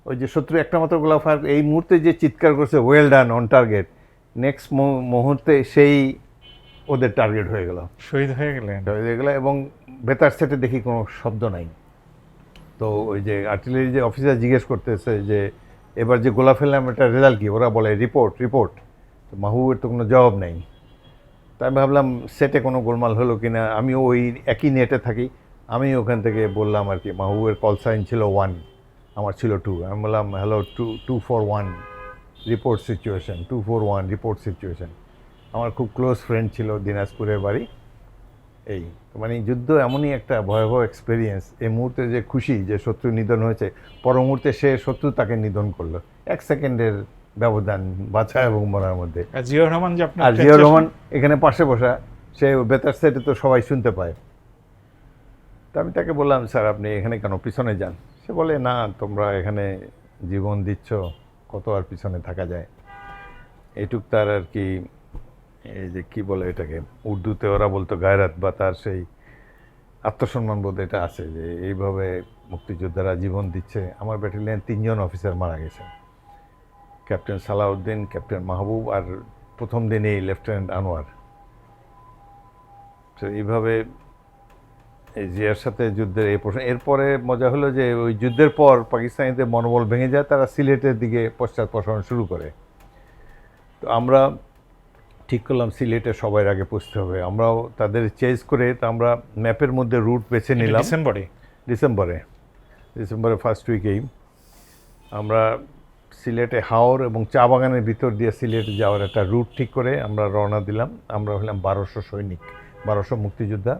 ওই যে শত্রু একটা মাত্র গোলা ফায়ার, এই মুহূর্তে যে চিৎকার করছে well done, on target, next মুহূর্তে সেই ওদের টার্গেট হয়ে গেল, শহীদ হয়ে গেলেন। এবং বেতার সেটে দেখি কোনো শব্দ নাই। তো ওই যে আর্টিলারি যে অফিসার জিজ্ঞেস করতেছে যে এবার যে গোলা ফেললাম এটা রেজাল্ট কি, ওরা বলে রিপোর্ট রিপোর্ট। তো মাহবুবের তো কোনো জবাব নেই। তাই ভাবলাম সেটে কোনো গোলমাল হলো কি না, আমিও ওই একই নেটে থাকি, আমি ওখান থেকে বললাম আর কি, মাহবুবের কল সাইন ছিল 1, আমার ছিল 2, আমি বললাম hello 2 2 4 1, report situation, 241 report situation. আমার খুব ক্লোজ ফ্রেন্ড ছিল, দিনাজপুরের বাড়ি। এই মানে যুদ্ধ এমনই একটা ভয়াবহ এক্সপিরিয়েন্স। এই মুহূর্তে যে খুশি যে শত্রু নিধন হয়েছে, পর মুহূর্তে সে শত্রু তাকে নিধন করলো, 1 সেকেন্ডের ব্যবধান বাঁচা এবং মরার মধ্যে। আর জিয়াউর রহমান যে আপনার আর friend জিয়াউর ছিল, রহমান এখানে পাশে বসা, সে বেতার সেটে তো সবাই শুনতে পায়। তা আমি তাকে বললাম, স্যার আপনি এখানে কেন, পিছনে যান। সে বলে, না তোমরা এখানে জীবন দিচ্ছ, কত আর পিছনে থাকা যায়। এইটুক তার আর কি, এই যে কি বলে এটাকে, উর্দুতে ওরা বলতো গায়রাত, বা তার সেই আত্মসম্মান বোধ এটা আছে যে এইভাবে মুক্তিযোদ্ধারা জীবন দিচ্ছে। আমার ব্যাটালিয়ন 3 জন অফিসার মারা গেছে, ক্যাপ্টেন সালাউদ্দিন, ক্যাপ্টেন মাহবুব, আর প্রথম দিনেই লেফটেন্যান্ট আনোয়ার। তো এইভাবে এই জিয়ার সাথে যুদ্ধের এই প্রশ্ন। এরপরে মজা হলো যে ওই যুদ্ধের পর পাকিস্তানিদের মনোবল ভেঙে যায়, তারা সিলেটের দিকে পশ্চাৎপসরণ শুরু করে। তো আমরা ঠিক করলাম সিলেটে সবার আগে পৌঁছতে হবে। আমরাও তাদের চেজ করে, তো আমরা ম্যাপের মধ্যে রুট বেছে এটা নিলাম। ডিসেম্বরে ফার্স্ট উইকেই আমরা সিলেটে হাওর এবং চা বাগানের ভিতর দিয়ে সিলেটে যাওয়ার একটা রুট ঠিক করে আমরা রওনা দিলাম। আমরা হলাম 1200 সৈনিক, 1200 মুক্তিযোদ্ধা।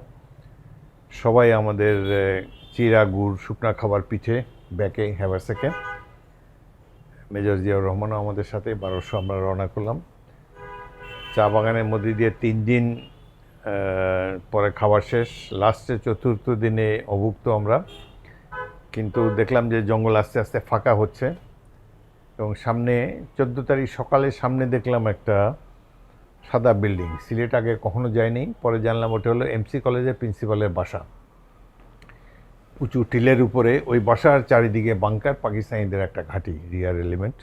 সবাই আমাদের চিরা, গুড়, শুকনা খাবার পিঠে ব্যাকে, হ্যাভারসেকে। মেজর জিয়াউর রহমানও আমাদের সাথে, 1200 আমরা রওনা করলাম। চা বাগানের মধ্যে দিয়ে 3 দিন পরে খাবার শেষ। লাস্টে 4র্থ দিনে অভুক্ত আমরা, কিন্তু দেখলাম যে জঙ্গল আস্তে আস্তে ফাঁকা হচ্ছে এবং সামনে 14 তারিখ সকালে সামনে দেখলাম একটা সাদা বিল্ডিং। সিলেট আগে কখনো যায়নি, পরে জানলাম ওটা হলো এমসি কলেজের প্রিন্সিপালের বাসা। উঁচু টিলের উপরে ওই বাসার চারিদিকে বাংকার, পাকিস্তানিদের একটা ঘাঁটি, রিয়ার এলিমেন্ট।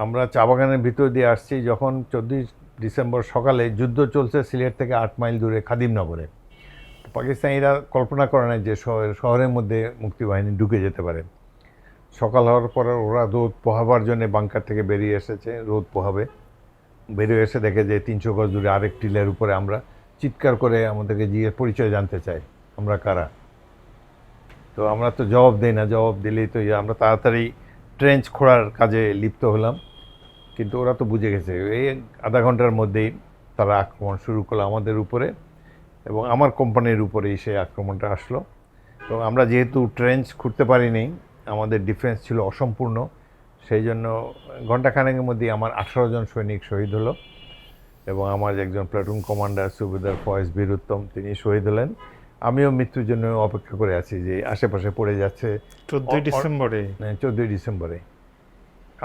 আমরা চা বাগানের ভিতর দিয়ে আসছি যখন 14 ডিসেম্বর সকালে। যুদ্ধ চলছে সিলেট থেকে 8 মাইল দূরে খাদিমনগরে। পাকিস্তানিরা কল্পনা করে না যে শহরের মধ্যে মুক্তিবাহিনী ঢুকে যেতে পারে। সকাল হওয়ার পরে ওরা রোদ পোহাবার জন্য বাংকার থেকে বেরিয়ে এসেছে, রোদ পোহাবে। বেরিয়ে এসে দেখে যে 300 গজ দূরে আরেক টিলের উপরে। আমরা চিৎকার করে আমাদেরকে জিজ্ঞেস পরিচয় জানতে চাই, আমরা কারা। তো আমরা তো জবাব দিই না, জবাব দিলেই তো আমরা তাড়াতাড়ি ট্রেঞ্চ খোঁড়ার কাজে লিপ্ত হলাম। কিন্তু ওরা তো বুঝে গেছে। এই আধা ঘন্টার মধ্যেই তারা আক্রমণ শুরু করলো আমাদের উপরে, এবং আমার কোম্পানির উপরেই সেই আক্রমণটা আসলো। তো আমরা যেহেতু ট্রেঞ্চ খুঁড়তে পারিনি, আমাদের ডিফেন্স ছিল অসম্পূর্ণ, সেই জন্য ঘণ্টাখানেকের মধ্যেই আমার 18 জন সৈনিক শহীদ হলো। এবং আমার একজন প্লাটুন কমান্ডার সুবেদার ফয়েজ বীরুত্তম, তিনি শহীদ হলেন। আমিও মৃত্যুর জন্য অপেক্ষা করে আছি, যে আশেপাশে পড়ে যাচ্ছে। 14 ডিসেম্বরে 14 ডিসেম্বরে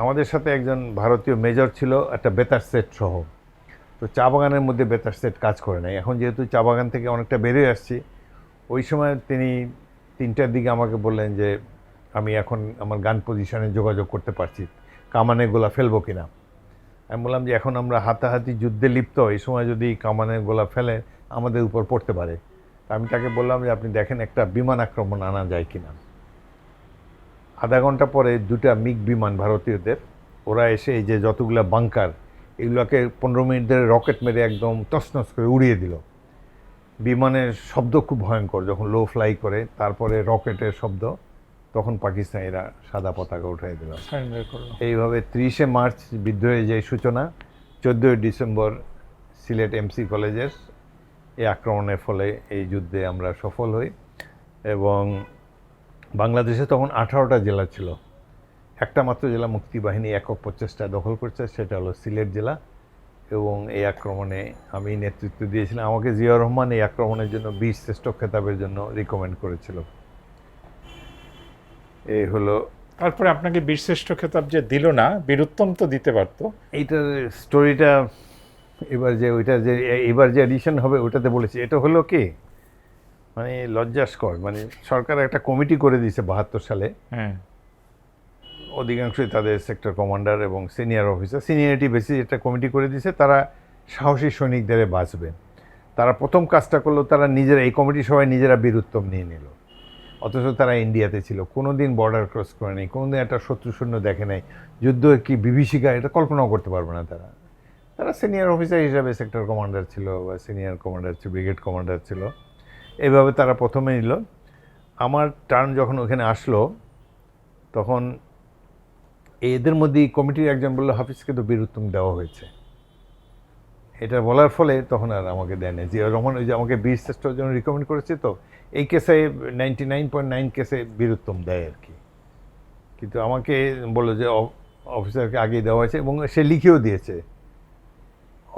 আমাদের সাথে একজন ভারতীয় মেজর ছিল, একটা বেতার সেট সহ। তো চা বাগানের মধ্যে বেতার সেট কাজ করে নাই। এখন যেহেতু চা বাগান থেকে অনেকটা বেরিয়ে আসছি, ওই সময় তিনি 3টার দিকে আমাকে বললেন যে আমি এখন আমার গান পজিশনে যোগাযোগ করতে পারছি, কামানের গোলা ফেলবো কিনা। আমি বললাম যে এখন আমরা হাতাহাতি যুদ্ধে লিপ্ত, এই সময় যদি কামানের গোলা ফেলে আমাদের উপর পড়তে পারে। আমি তাকে বললাম যে আপনি দেখেন একটা বিমান আক্রমণ আনা যায় কিনা। আধা ঘন্টা পরে 2টা মিগ বিমান ভারতীয়দের, ওরা এসে এই যে যতগুলো বাংকার, এগুলোকে 15 মিনিট ধরে রকেট মেরে একদম তছনছ করে উড়িয়ে দিল। বিমানের শব্দ খুব ভয়ঙ্কর যখন লো ফ্লাই করে, তারপরে রকেটের শব্দ, তখন পাকিস্তানিরা সাদা পতাকা উঠিয়ে দিল। এইভাবে 30শে মার্চ বিদ্রোহের যে সূচনা, 14 ডিসেম্বর সিলেট এমসি কলেজের এই আক্রমণের ফলে এই যুদ্ধে আমরা সফল হই। এবং বাংলাদেশে তখন 18টা জেলা ছিল, একটা মাত্র জেলা মুক্তিবাহিনী একক প্রচেষ্টা দখল করছে, সেটা হলো সিলেট জেলা। এবং এই আক্রমণে আমি নেতৃত্ব দিয়েছিলাম। আমাকে জিয়াউর রহমান এই আক্রমণের জন্য বীর শ্রেষ্ঠ খেতাবের জন্য রিকমেন্ড করেছিল। এই হলো। তারপরে আপনাকে বীরশ্রেষ্ঠ খেতাব যে দিল না, বীরুত্তম তো দিতে পারতো। এইটার স্টোরিটা এবার যে ওইটা যে এবার যে এডিশন হবে ওটাতে বলেছি। এটা হলো কি, মানে লজ্জাস্কর, মানে সরকার একটা কমিটি করে দিয়েছে 72 সালে। হ্যাঁ, অধিকাংশই তাদের সেক্টর কমান্ডার এবং সিনিয়র অফিসার, সিনিয়রিটি বেশি, একটা কমিটি করে দিয়েছে, তারা সাহসী সৈনিকদের বাঁচবে। তারা প্রথম কাজটা করলো, তারা নিজেরা, এই কমিটি সবাই নিজেরা বীরুত্তম নিয়ে নিল। অথচ তারা ইন্ডিয়াতে ছিল, কোনো দিন বর্ডার ক্রস করে নেই, কোনো দিন একটা শত্রু সৈন্য দেখে নেই, যুদ্ধ কি বিভীষিকা এটা কল্পনাও করতে পারবে না তারা। তারা সিনিয়র অফিসার হিসাবে সেক্টর কমান্ডার ছিল, বা সিনিয়র কমান্ডার ছিল, ব্রিগেড কমান্ডার ছিল। এইভাবে তারা প্রথমে নিল। আমার টার্ন যখন ওখানে আসলো, তখন এদের মধ্যেই কমিটির একজন বললো হাফিজকে তো বীর উত্তম দেওয়া হয়েছে। এটা বলার ফলে তখন আর আমাকে দেয় না। জিয়া রহমান ওই যে আমাকে বীর শ্রেষ্ঠর জন্য রিকমেন্ড করেছে, তো এই কেসে 99.9 কেসে বীর উত্তম দেয় আর কি। কিন্তু আমাকে বললো যে অফিসারকে আগেই দেওয়া হয়েছে, এবং সে লিখেও দিয়েছে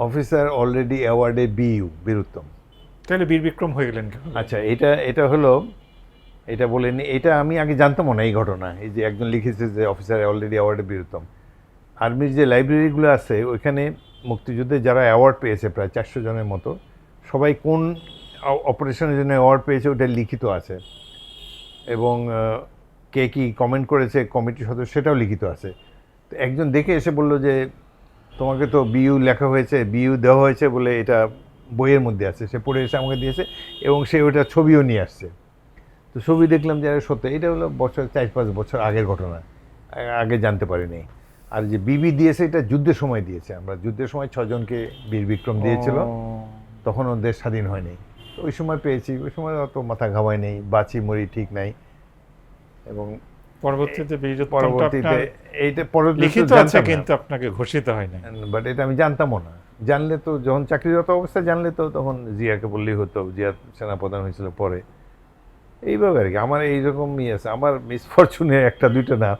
অফিসার অলরেডি অ্যাওয়ার্ডে বিইউ বীর উত্তম। তাহলে বীর বিক্রম হয়ে গেলেন কেন? আচ্ছা, এটা হলো, এটা বলেনি, এটা আমি আগে জানতাম না এই ঘটনা, এই যে একজন লিখেছে যে অফিসার অলরেডি অ্যাওয়ার্ডে বীর উত্তম। আর্মির যে লাইব্রেরিগুলো আছে ওইখানে মুক্তিযুদ্ধে যারা অ্যাওয়ার্ড পেয়েছে প্রায় 400 জনের মতো, সবাই কোন অপারেশনের জন্য অ্যাওয়ার্ড পেয়েছে ওটা লিখিত আছে, এবং কে কী কমেন্ট করেছে কমিটির সদস্য সেটাও লিখিত আছে। তো একজন দেখে এসে বলল যে তোমাকে তো বিইউ লেখা হয়েছে, বিইউ দেওয়া হয়েছে বলে এটা বইয়ের মধ্যে আছে। সে পড়ে এসে আমাকে দিয়েছে, এবং সে ওটা ছবিও নিয়ে আসছে। তো ছবি দেখলাম যে সত্য, এটা হলো 4-5 বছর আগের ঘটনা, আগে জানতে পারিনি। আর যে বিবি দিয়েছে এটা যুদ্ধের সময় দিয়েছে, আমরা যুদ্ধের সময় 6 জনকে বীর বিক্রম দিয়েছিল, তখন দেশ স্বাধীন হয়নি। তো ওই সময় পেয়েছি, ওই সময় অত মাথা ঘামাই নেই, বাঁচি মরি ঠিক নাই। এবং পরবর্তীতে বীরত্বটা পরবর্তীতে আপনার এইটা লিখিত আছে কিন্তু আপনাকে ঘোষিত হয় না। বাট এটা আমি জানতামও না। জানলে তো যখন চাকরিরত অবস্থায় জানলে তো তখন জিয়াকে বললেই হতো, জিয়া সেনাপ্রধান হয়েছিল পরে। এইভাবে আর কি আমার এইরকম আছে। আমার মিসফরচুনে একটা দুইটা না,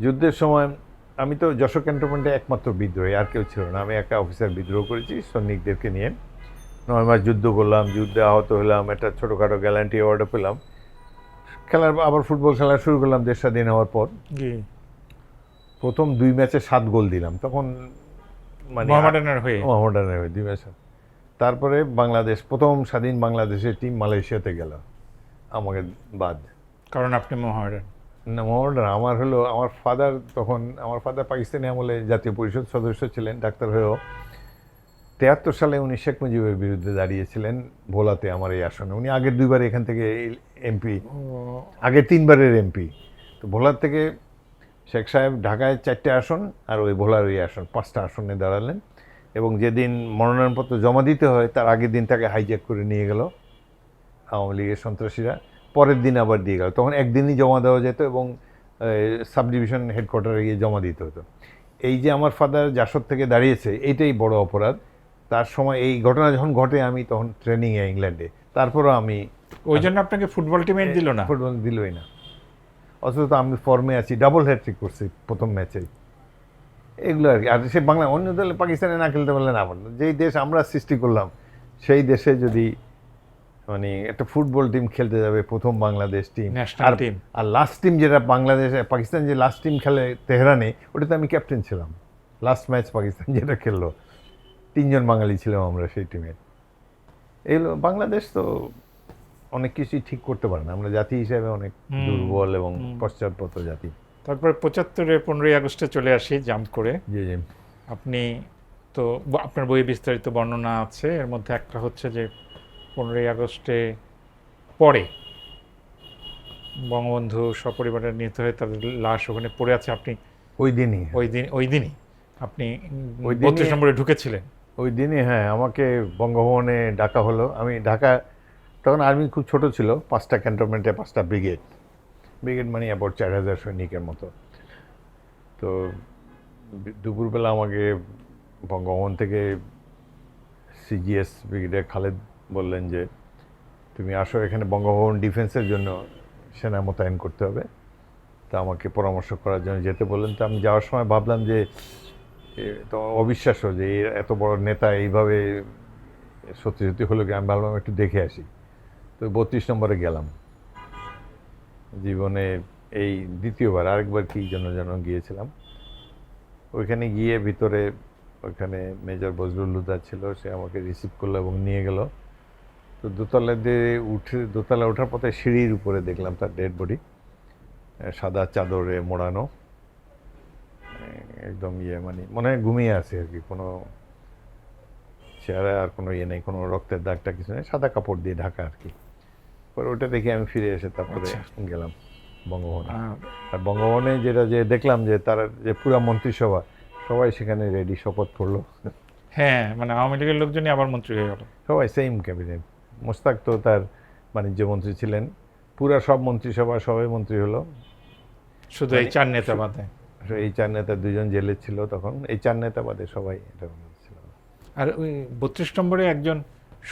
যুদ্ধের সময় আমি তো যশোর ক্যান্টনমেন্টে একমাত্র বিদ্রোহী, আর কেউ ছিল না। আমি একা অফিসার বিদ্রোহ করেছি সৈনিকদেরকে নিয়ে, 9 মাস যুদ্ধ করলাম, যুদ্ধে আহত হলাম, একটা ছোটোখাটো গ্যালান্টি অ্যাওয়ার্ডও পেলাম। খেলার আবার ফুটবল খেলা শুরু করলাম দেশ স্বাধীন হওয়ার পর। প্রথম 2 ম্যাচে 7 গোল দিলাম, তখন মানে মোহামেডানের হয়ে 2 ম্যাচ। তারপরে বাংলাদেশ, প্রথম স্বাধীন বাংলাদেশের টিম মালয়েশিয়াতে গেল আমাকে বাদ। কারণ আপনি মোহামেডান না, মোহামেডান আমার হলো, আমার ফাদার পাকিস্তানি আমলে জাতীয় পরিষদ সদস্য ছিলেন, ডাক্তার হয়েও। 73 সালে উনি শেখ মুজিবের বিরুদ্ধে দাঁড়িয়েছিলেন ভোলাতে, আমার এই আসনে। উনি আগের 2বার এখান থেকে এমপি, আগের 3বারের এমপি। তো ভোলার থেকে শেখ সাহেব ঢাকায় 4টে আসন, আর ওই ভোলার ওই আসন 5টা আসনে দাঁড়ালেন। এবং যেদিন মনোনয়নপত্র জমা দিতে হয় তার আগের দিন তাকে হাইজ্যাক করে নিয়ে গেল আওয়ামী লীগের সন্ত্রাসীরা, পরের দিন আবার দিয়ে গেল। তখন একদিনই জমা দেওয়া যেত, এবং সাব ডিভিশন হেডকোয়ার্টারে গিয়ে জমা দিতে হতো। এই যে আমার ফাদার জাসদ থেকে দাঁড়িয়েছে, এইটাই বড় অপরাধ। তার সময় এই ঘটনা যখন ঘটে, আমি তখন ট্রেনিংয়ে ইংল্যান্ডে, তারপরও আমি, ওই জন্য আপনাকে ফুটবল টিমে দিল না? ফুটবল দিলই না, অথচ তো আমি ফর্মে আছি, ডাবল হ্যাট্রিক করছি প্রথম ম্যাচে। এগুলো আর কি। আর সে বাংলা, অন্য দলে পাকিস্তানে না খেলতে পারলে না পারলো, যেই দেশ আমরা সৃষ্টি করলাম সেই দেশে যদি মানে একটা ফুটবল টিম খেলতে যাবে, প্রথম বাংলাদেশ টিম, ন্যাশনাল টিম, আর লাস্ট টিম যেটা বাংলাদেশে, পাকিস্তান যে লাস্ট টিম খেলে তেহরানে, ওটাতে আমি ক্যাপ্টেন ছিলাম। লাস্ট ম্যাচ পাকিস্তান যেটা খেললো, 3 জন বাঙালি ছিলাম আমরা সেই টিমের। এগুলো বাংলাদেশ তো অনেক কিছুই ঠিক করতে পারে না, আমরা জাতি হিসেবে অনেক দুর্বল এবং পশ্চাৎপদ জাতি। তারপরে 75-এ 15ই আগস্টে চলে আসি জাম্প করে। জি জি। আপনি তো, আপনার বইয়ে বিস্তারিত বর্ণনা আছে, এর মধ্যে একটা হচ্ছে যে 15ই আগস্টে পরে বঙ্গবন্ধু সপরিবারে নিহত হয়ে তাদের লাশ ওখানে পড়ে আছে, আপনি ওই দিনই আপনি ওই 32 নম্বরে ঢুকেছিলেন। ওই দিনই, হ্যাঁ, আমাকে বঙ্গভবনে ডাকা হলো। আমি ঢাকা, তখন আর্মি খুব ছোট ছিল, 5টা ক্যান্টনমেন্টে 5টা ব্রিগেড মানে অ্যাবাউট 4000 সৈনিকের মতো। তো দুপুরবেলা আমাকে বঙ্গভবন থেকে সিজিএস ব্রিগেডিয়ার খালেদ বললেন যে তুমি আসো, এখানে বঙ্গভবন ডিফেন্সের জন্য সেনা মোতায়েন করতে হবে। তা আমাকে পরামর্শ করার জন্য যেতে বললেন। তো আমি যাওয়ার সময় ভাবলাম যে তো অবিশ্বাস্য যে এত বড় নেতা এইভাবে সত্যি সত্যি হলো কি। আমি ভাবলাম একটু দেখে আসি। তো 32 নম্বরে গেলাম। জীবনে এই দ্বিতীয়বার, আরেকবার কি জন্য যেন গিয়েছিলাম। ওইখানে গিয়ে ভিতরে, ওইখানে মেজর বজরুল হুদা ছিল, সে আমাকে রিসিভ করলো এবং নিয়ে গেল। তো দোতলা ওঠার পথে সিঁড়ির উপরে দেখলাম তার ডেড বডি, সাদা চাদরে মোড়ানো, একদম মানে মনে হয় ঘুমিয়ে আছে আর কি, কোনো চেহারা আর কোনো নেই, কোনো রক্তের দাগটা কিছু নেই, সাদা কাপড় দিয়ে ঢাকা আর কি। পরে ওটা দেখে আমি ফিরে এসে তারপরে গেলাম বঙ্গভবনে। আর বঙ্গভবনে যেটা যে দেখলাম যে তার যে পুরা মন্ত্রিসভা সবাই সেখানে রেডি, শপথ করলো। হ্যাঁ, মানে আওয়ামী লীগের লোকজনই আবার মন্ত্রী হয়ে গেল, সবাই সেম ক্যাবিনেট। মোস্তাক তো তার বাণিজ্য মন্ত্রী ছিলেন, পুরা সব মন্ত্রিসভা সবাই মন্ত্রী হলো, শুধু এই 4 নেতা বাদে। এই 4 নেতা 2জন জেলে ছিল তখন, এই 4 নেতা বাদে সবাই এটা ছিল। আর ওই 32 নম্বরে একজন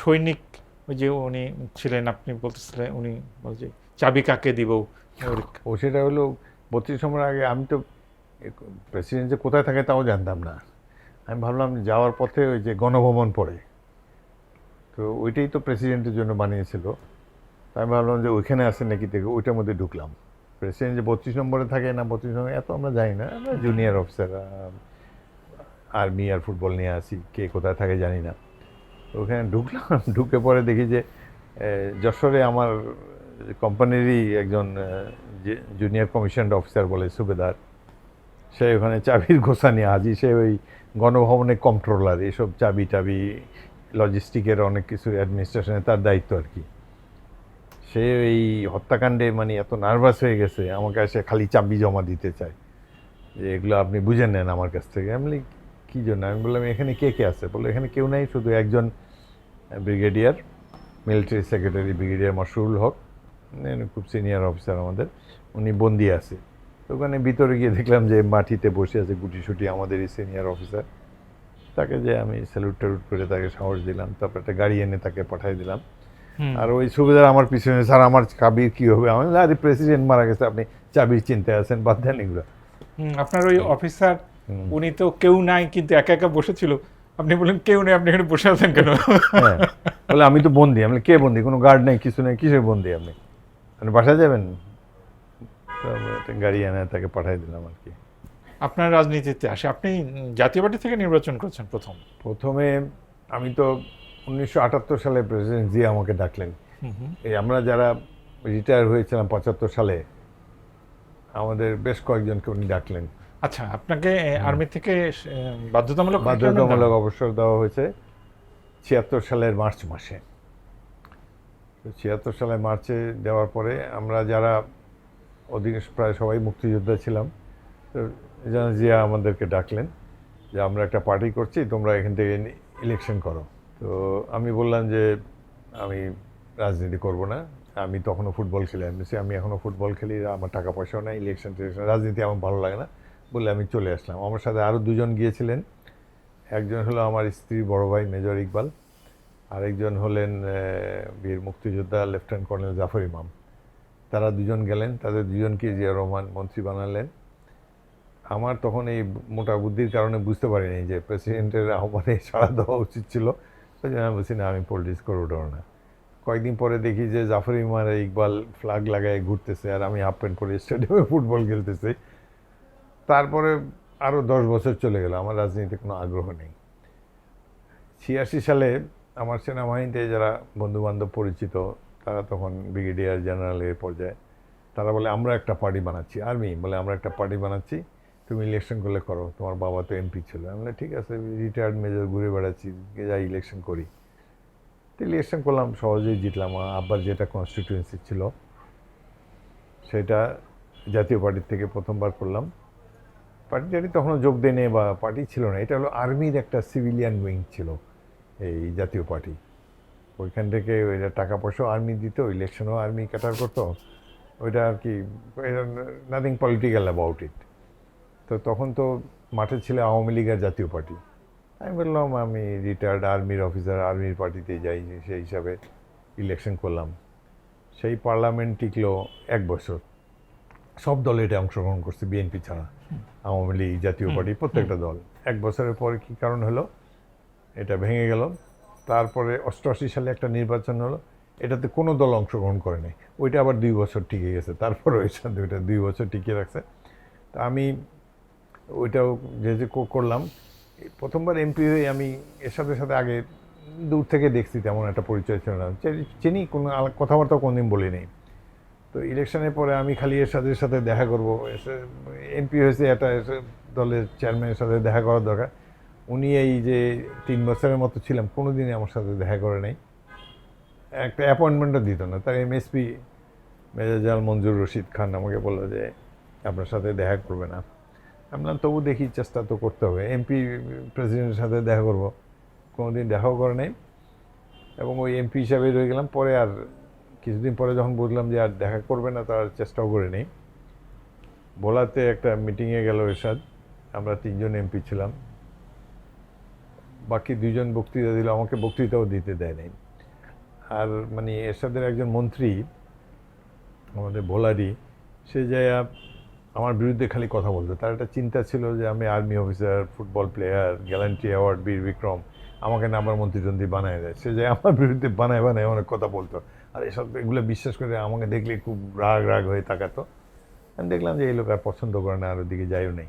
সৈনিক, ওই যে উনি ছিলেন, আপনি বলতেছিলেন উনি বলছে চাবি কাকে দিব, ও সেটা হলো 32 নম্বর আগে আমি তো প্রেসিডেন্ট যে কোথায় থাকে তাও জানতাম না। আমি ভাবলাম যাওয়ার পথে ওই যে গণভবন পড়ে, তো ওইটাই তো প্রেসিডেন্টের জন্য বানিয়েছিল। তাই আমি ভাবলাম যে ওইখানে আসেন নাকি, থেকে ওইটার মধ্যে ঢুকলাম। প্রেসিডেন্ট যে 32 নম্বরে থাকে না 32 নম্বরে এত আমরা জানি না, আমরা জুনিয়র অফিসার, আর্মি আর ফুটবল নিয়ে আসি, কে কোথায় থাকে জানি না। তো ওখানে ঢুকলাম, ঢুকে পরে দেখি যে যশোরে আমার কোম্পানিরই একজন জুনিয়র কমিশনড অফিসার বলে সুবেদার, সে ওখানে চাবির গোছা নিয়ে হাজির। সে ওই গণভবনের কন্ট্রোলার, এসব চাবি টাবি লজিস্টিকের অনেক কিছু অ্যাডমিনিস্ট্রেশনে তার দায়িত্ব আর কি। সে এই হত্যাকাণ্ডে মানে এত নার্ভাস হয়ে গেছে, আমাকে এসে খালি চাবি জমা দিতে চায় যে এগুলো আপনি বুঝে নেন আমার কাছ থেকে। আমি বলি কী জন্য? আমি বললাম এখানে কে কে আছে? বললো এখানে কেউ নাই, শুধু একজন brigadier, military secretary brigadier Mashrul Haq, খুব সিনিয়র অফিসার আমাদের, উনি বন্দি আছে। তো ওখানে ভিতরে গিয়ে দেখলাম যে মাটিতে বসে আছে গুটিসুটি আমাদের এই সিনিয়র অফিসার। তাকে যে আমি স্যালুট ট্যালুট করে তাকে সাহস দিলাম, তারপর একটা গাড়ি এনে তাকে পাঠিয়ে দিলাম। আর ওই সুবিধার আমার পিছনে, স্যার আমার চাবির কী হবে? আমি আরে প্রেসিডেন্ট মারা গেছে, আপনি চাবির চিন্তায় আছেন, বাদ দেন এগুলো। আপনার ওই অফিসার উনি তো কেউ নাই কিন্তু একা একা বসেছিল, আপনি বললেন কেউ নেই, আপনি এখানে বসে আছেন কেন? হ্যাঁ, বলে আমি তো বন্দি। আমি কে বন্দি? কোনো গার্ড নেই, কিছু নেই, কিসের বন্দি আপনি? আপনি বাসায় যাবেন? গাড়ি এনে তাকে পাঠিয়ে দিলাম আর কি। আপনার রাজনীতিতে আসে, আপনি জাতীয় পার্টি থেকে নির্বাচন করেছেন প্রথমে আমি তো 1978 সালে প্রেসিডেন্ট জিয়া আমাকে ডাকলেন। এই আমরা যারা রিটায়ার হয়েছিলাম 75 সালে, আমাদের বেশ কয়েকজনকে উনি ডাকলেন। আচ্ছা, আপনাকে আর্মি থেকে বাধ্যতামূলক অবসর দেওয়া হয়েছে 76 সালের মার্চ মাসে। তো 76 সালের মার্চে দেওয়ার পরে আমরা যারা অধিকাংশ প্রায় সবাই মুক্তিযোদ্ধা ছিলাম, তো জিয়া আমাদেরকে ডাকলেন যে আমরা একটা পার্টি করছি, তোমরা এখান থেকে ইলেকশন করো। তো আমি বললাম যে আমি রাজনীতি করব না, আমি তখনও ফুটবল খেলি। আমি এখনও ফুটবল খেলি, আমার টাকা পয়সাও নেই, ইলেকশন টিলেকশন রাজনীতি আমার ভালো লাগে না বলে আমি চলে আসলাম। আমার সাথে আরও 2জন গিয়েছিলেন। একজন হলো আমার স্ত্রী বড় ভাই মেজর ইকবাল, আরেকজন হলেন বীর মুক্তিযোদ্ধা লেফটেন্যান্ট কর্নেল জাফর ইমাম। তারা 2জন গেলেন, তাদের 2জনকে জিয়া রহমান মন্ত্রী বানালেন। আমার তখন এই মোটা বুদ্ধির কারণে বুঝতে পারিনি যে প্রেসিডেন্টের আহ্বানে সাড়া দেওয়া উচিত ছিল। ওই জন্য আমি বলছি না, আমি পলিটিক্স করে ওঠাবো না। কয়েকদিন পরে দেখি যে জাফর ইমাম আর ইকবাল ফ্ল্যাগ লাগায় ঘুরতেছে, আর আমি হাফ প্যান্ট পরে স্টেডিয়ামে ফুটবল খেলতেছি। তারপরে আরও 10 বছর চলে গেল, আমার রাজনীতিতে কোনো আগ্রহ নেই। 86 সালে আমার সেনাবাহিনীতে যারা বন্ধুবান্ধব পরিচিত, তারা তখন ব্রিগেডিয়ার জেনারেলের পর্যায়ে, তারা বলে আমরা একটা পার্টি বানাচ্ছি, আর্মি বলে আমরা একটা পার্টি বানাচ্ছি, তুমি ইলেকশন করলে করো, তোমার বাবা তো এমপি ছিল। আমি বলে ঠিক আছে, রিটায়ার্ড মেজর ঘুরে বেড়াচ্ছি, যাই ইলেকশন করি। তো ইলেকশন করলাম, সহজেই জিতলাম। আব্বার যেটা কনস্টিটিউয়েন্সি ছিল সেটা জাতীয় পার্টির থেকে প্রথমবার করলাম। পার্টিটারি তখনও যোগ দেয়নি বা পার্টি ছিল না, এটা হলো আর্মির একটা সিভিলিয়ান উইং ছিল এই জাতীয় পার্টি। ওইখান থেকে ওইটা টাকা পয়সাও আর্মি দিত, ইলেকশনও আর্মি ক্যাটার করতো, ওইটা আর কি, নাথিং পলিটিক্যাল অ্যাবাউট ইট। তো তখন তো মাঠে ছিল আওয়ামী লীগের জাতীয় পার্টি। আমি বললাম আমি রিটায়ার্ড আর্মির অফিসার, আর্মির পার্টিতে যাই, সেই হিসাবে ইলেকশন করলাম। সেই পার্লামেন্ট টিকলো 1 বছর। সব দল এটা অংশগ্রহণ করছে বিএনপি ছাড়া, আওয়ামী লীগ, জাতীয় পার্টি, প্রত্যেকটা দল। 1 বছরের পরে কী কারণ হলো, এটা ভেঙে গেল। তারপরে 88 সালে একটা নির্বাচন হলো, এটাতে কোনো দল অংশগ্রহণ করে নাই, ওইটা আবার 2 বছর টিকে গেছে। তারপরে ওই সাথে ওইটা 2 বছর টিকিয়ে রাখছে। তা আমি ওইটাও যে করলাম। প্রথমবার এমপি হয়ে আমি এর সাথে সাথে আগে দূর থেকে দেখছি, তেমন একটা পরিচয় ছিল না, চিনি, কোনো কথাবার্তাও কোনোদিন বলি নেই। তো ইলেকশনের পরে আমি খালি এর সাথে দেখা করবো, এমপি হয়েছে, একটা দলের চেয়ারম্যানের সাথে দেখা করার দরকার। উনি এই যে 3 বছরের মতো ছিলাম, কোনো দিনই আমার সাথে দেখা করে নাই, একটা অ্যাপয়েন্টমেন্টও দিত না। তার এমএসপি মেজর জেনারেল মঞ্জুর রশিদ খান আমাকে বললো যে আপনার সাথে দেখা করবে না। আমরা তবু দেখি, চেষ্টা তো করতে হবে, এমপি প্রেসিডেন্টের সাথে দেখা করব, কোনো দিন দেখাও করে নাই, এবং ওই এমপি হিসাবেই রয়ে গেলাম। পরে আর কিছুদিন পরে যখন বুঝলাম যে আর দেখা করবে না, তার চেষ্টাও করে নেই। ভোলাতে একটা মিটিংয়ে গেল এরশাদ, আমরা 3জন এমপি ছিলাম, বাকি 2জন বক্তৃতা দিল, আমাকে বক্তৃতাও দিতে দেয় নাই। আর মানে এরশাদের একজন মন্ত্রী আমাদের ভোলারই, সে যায় আমার বিরুদ্ধে খালি কথা বলতো। তার একটা চিন্তা ছিল যে আমি army officer, football player, gallantry award, বীর বিক্রম, আমাকে না আবার মন্ত্রী বানায় দেয়। সে যায় আমার বিরুদ্ধে বানায় অনেক কথা বলতো। আর এসব এগুলো বিশ্বাস করে আমাকে দেখলে খুব রাগ হয়ে তাকাতো। আমি দেখলাম যে এই লোক আর পছন্দ করে না, আর ওদিকে যাইও নাই।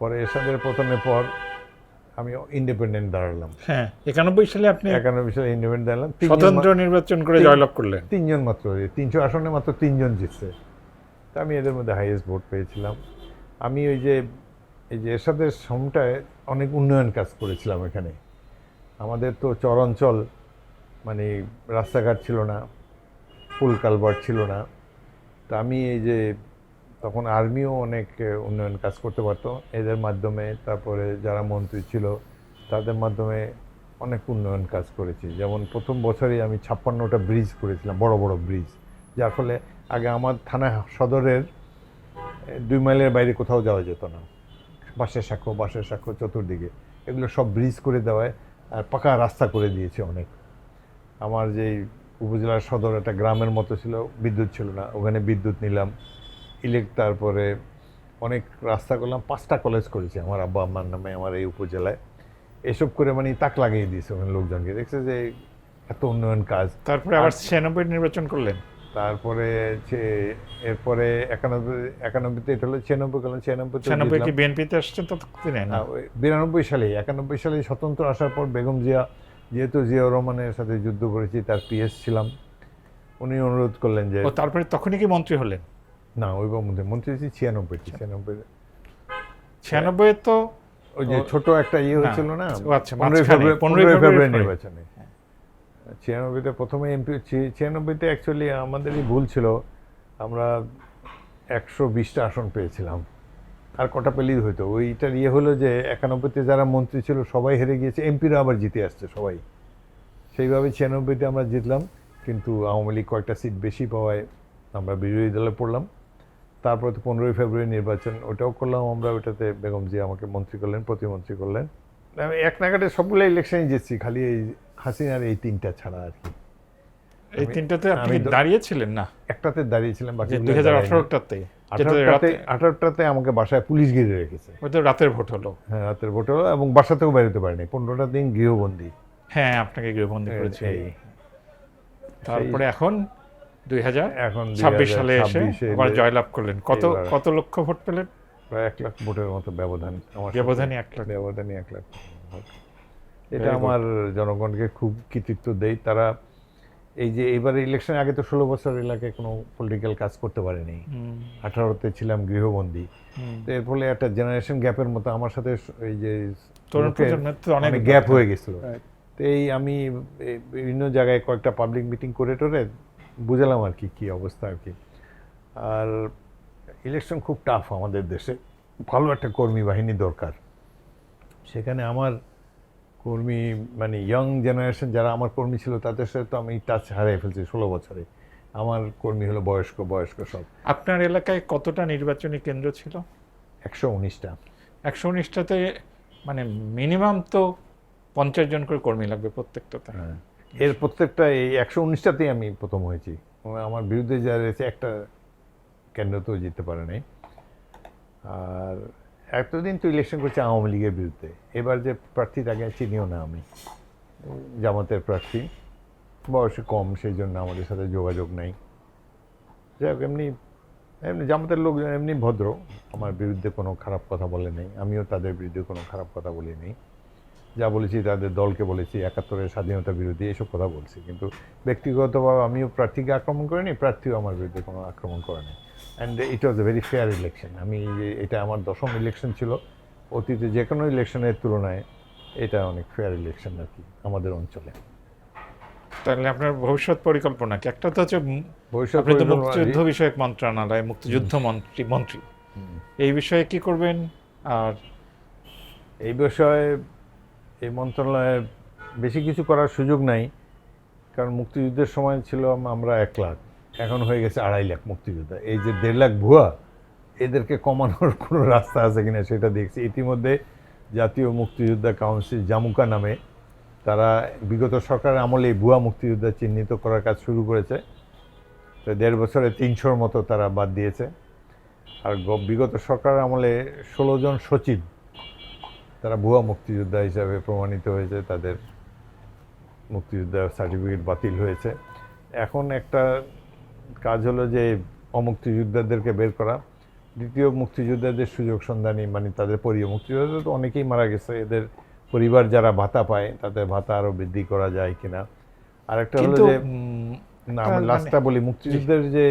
পরে এরশাদের পতনের পর আমি ইন্ডিপেন্ডেন্ট দাঁড়ালাম। হ্যাঁ, 91 সালে আপনি 91 সালে ইন্ডিপেন্ডেন্ট দাঁড়ালাম। স্বতন্ত্র নির্বাচন করে জয়লাভ করলেন। 3জন মাত্র, 300 আসনে মাত্র 3জন জিতছে। তা আমি এদের মধ্যে হাইয়েস্ট ভোট পেয়েছিলাম। আমি এই যে এরশাদের সময়টায় অনেক উন্নয়ন কাজ করেছিলাম এখানে। আমাদের তো চরাঞ্চল, মানে রাস্তাঘাট ছিল না, ফুল কালভার্ট ছিল না। তা আমি এই যে তখন আর্মিও অনেক উন্নয়ন কাজ করতে পারতো এদের মাধ্যমে। তারপরে যারা মন্ত্রী ছিল তাদের মাধ্যমে অনেক উন্নয়ন কাজ করেছি। যেমন প্রথম বছরেই আমি 56টা ব্রিজ করেছিলাম, বড় বড় ব্রিজ, যার ফলে আগে আমার থানা সদরের 2 মাইলের বাইরে কোথাও যাওয়া যেত না। বাঁশের সাঁকো চতুর্দিকে এগুলো সব ব্রিজ করে দেওয়ায় আর পাকা রাস্তা করে দিয়েছে অনেক। আমার যেই উপজেলার সদর একটা গ্রামের মতো ছিল, বিদ্যুৎ ছিল না, ওখানে বিদ্যুৎ নিলাম। তারপরে অনেক রাস্তা করলাম, 5টা কলেজ করেছি আমার আব্বা আম্মার নামে আমার এই উপজেলায়। এসব করে মানে তাক লাগিয়ে দিয়েছে ওখানে লোকজনকে, দেখছে যে এত উন্নয়ন কাজ। তারপরে আবার 96 নির্বাচন করলেন। তারপরে এরপরে 91তে এটা হলো 96 করলাম। 96 কি বিএনপিতে আসছেন ততদিনে? না, 92 সালে 91 সালে স্বতন্ত্র আসার পর বেগম জিয়া, যেহেতু জিয়াউর রহমানের সাথে যুদ্ধ করেছি, তার পিএস ছিলাম, উনি অনুরোধ করলেন যে তারপরে তখনই কি মন্ত্রী হলেন? না, ওই মন্ত্রী 96 96 তো ওই যে ছোট একটা হয়েছিল না, আচ্ছা, 15 ফেব্রুয়ারি নির্বাচনে। 96তে প্রথমে এমপি, 96তে অ্যাকচুয়ালি আমাদেরই ভুল ছিল, আমরা 120টা আসন পেয়েছিলাম, আর কটা পেলেই হইতো। ওইটার হলো যে 91তে যারা মন্ত্রী ছিল সবাই হেরে গিয়েছে, এমপিরা আবার জিতে আসছে সবাই। সেইভাবে 96তে আমরা জিতলাম, কিন্তু আওয়ামী লীগ কয়েকটা সিট বেশি পাওয়ায় আমরা বিরোধী দলে পড়লাম। তারপরে তো 15 ফেব্রুয়ারি নির্বাচন, ওটাও করলাম আমরা। ওটাতে বেগম জিয়া আমাকে মন্ত্রী করলেন, প্রতিমন্ত্রী করলেন। আমি এক নাগাড়ে সবগুলো ইলেকশনে জিতছি, খালি এই হাসিনার এই 3টা ছাড়া আর কি। এই 3টাতে আপনি দাঁড়িয়েছিলেন? না, একটাতে দাঁড়িয়েছিলাম, বাকি 2018টাতে। 18টাতে আমাকে বাসায় পুলিশ ঘিরে রেখেছে। ওই তো রাতের ভোট হলো। হ্যাঁ, রাতের ভোট হলো, এবং বাসা থেকেও বেরোতে পারিনি, 15টা দিন গৃহবন্দী। হ্যাঁ, আপনাকে গৃহবন্দী করেছে। তারপরে এখন 2026 সালে এসে আবার জয়লাভ করলেন। কত লক্ষ ভোট পেলেন? প্রায় 1 লাখ ভোটের মতো ব্যবধান। আমার ব্যবধানই 1 লাখ। ব্যবধানই 1 লাখ ভোট। এটা আমার জনগণকে খুব কৃতিত্ব দেয়। তারা এই যে এবারে ইলেকশনের আগে তো 16 বছর এলাকায় কোনো পলিটিক্যাল কাজ করতে পারেনি, 18তে ছিলাম গৃহবন্দী। তো এর ফলে একটা জেনারেশন গ্যাপের মতো আমার সাথে এই যে তরুণ প্রজন্মের তো অনেক গ্যাপ হয়ে গেছিল। তো এই আমি বিভিন্ন জায়গায় কয়েকটা পাবলিক মিটিং করে টোরে বুঝালাম আর কি অবস্থা আর কি। আর ইলেকশন খুব টাফ আমাদের দেশে, ভালো একটা কর্মী বাহিনী দরকার। সেখানে আমার কর্মী, মানে ইয়াং জেনারেশন যারা আমার কর্মী ছিল তাদের সাথে তো আমি টাচ হারিয়ে ফেলছি 16 বছরে। আমার কর্মী হলো বয়স্ক সব। আপনার এলাকায় কতটা নির্বাচনী কেন্দ্র ছিল? 119টা। 119টাতে মানে মিনিমাম তো 50 জন করে কর্মী লাগবে প্রত্যেকটাতে। হ্যাঁ, এর প্রত্যেকটা এই 119টাতেই আমি প্রথম হয়েছি। আমার বিরুদ্ধে যারা রয়েছে একটা কেন্দ্রতেও জিততে পারে নাই। আর এতদিন তো ইলেকশন করছে আওয়ামী লীগের বিরুদ্ধে। এবার যে প্রার্থী তাকে চিনিও না আমি, জামাতের প্রার্থী, বয়সে কম, সেই জন্য আমাদের সাথে যোগাযোগ নাই। যাই হোক, এমনি জামাতের লোকজন এমনি ভদ্র, আমার বিরুদ্ধে কোনো খারাপ কথা বলে নেই, আমিও তাদের বিরুদ্ধে কোনো খারাপ কথা বলি নেই। যা বলেছি তাদের দলকে বলেছি, 71-এর স্বাধীনতা বিরোধী এইসব কথা বলছি, কিন্তু ব্যক্তিগতভাবে আমিও প্রার্থীকে আক্রমণ করিনি, প্রার্থীও আমার বিরুদ্ধে কোনো আক্রমণ করেনি। And it was a very fair election. এটা আমার 10ম ইলেকশন ছিল, অতীতে যে কোনো ইলেকশনের তুলনায় এটা অনেক ফেয়ার ইলেকশন আর কি আমাদের অঞ্চলে। তাহলে আপনার ভবিষ্যৎ পরিকল্পনা কি? একটা তো হচ্ছে আপনি তো মুক্তিযুদ্ধ বিষয়ক মন্ত্রণালয়, মুক্তিযুদ্ধ মন্ত্রী, এই বিষয়ে কি করবেন? আর এই বিষয়ে এই মন্ত্রণালয়ে বেশি কিছু করার সুযোগ নাই, কারণ মুক্তিযুদ্ধের সময় ছিল আমরা 1 লাখ, এখন হয়ে গেছে 2.5 লাখ মুক্তিযোদ্ধা। এই যে 1.5 লাখ ভুয়া, এদেরকে কমানোর কোনো রাস্তা আছে কিনা সেটা দেখছি। ইতিমধ্যে জাতীয় মুক্তিযোদ্ধা কাউন্সিল জামুকা নামে তারা বিগত সরকারের আমলে ভুয়া মুক্তিযোদ্ধা চিহ্নিত করার কাজ শুরু করেছে। তো 1.5 বছরে 300-র মতো তারা বাদ দিয়েছে। আর বিগত সরকারের আমলে 16 জন সচিব তারা ভুয়া মুক্তিযোদ্ধা হিসাবে প্রমাণিত হয়েছে, তাদের মুক্তিযোদ্ধার সার্টিফিকেট বাতিল হয়েছে। এখন একটা কাজ হলো যে অমুক্তিযোদ্ধাদেরকে বের করা, দ্বিতীয় মুক্তিযোদ্ধাদের সুযোগ সন্ধানী, মানে তাদের মুক্তিযোদ্ধা তো অনেকেই মারা গেছে, এদের পরিবার যারা ভাতা পায় তাদের ভাতা আরও বৃদ্ধি করা যায় কিনা। আরেকটা হলো কিন্তু যে না, আমি লাস্টটা বলি, মুক্তিযুদ্ধের যে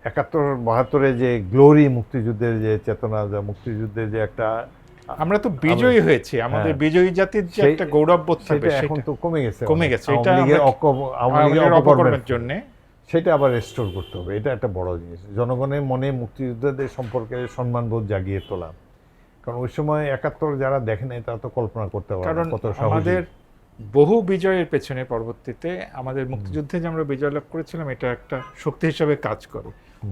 71-72-এ যে গ্লোরি, মুক্তিযুদ্ধের যে চেতনা, যা মুক্তিযুদ্ধের যে একটা, আমরা তো বিজয়ী হয়েছি, আমাদের বিজয়ী জাতির যে একটা গৌরববোধ থাকবে সেটা এখন তো কমে গেছে। এটা আওয়ামী লীগের অপকর্মের জন্য সেটা আবার রেস্টোর করতে হবে। এটা একটা বড় জিনিস, জনগণের মনে মুক্তিযোদ্ধাদের সম্পর্কে সম্মানবোধ জাগিয়ে তোলা। কারণ ওই সময় 71 যারা দেখে নাই তারা তো কল্পনা করতে পারে কারণ কত আমাদের বহু বিজয়ের পেছনে পরবর্তীতে আমাদের মুক্তিযুদ্ধে যে আমরা বিজয় লাভ করেছিলাম এটা একটা শক্তি হিসাবে কাজ করে।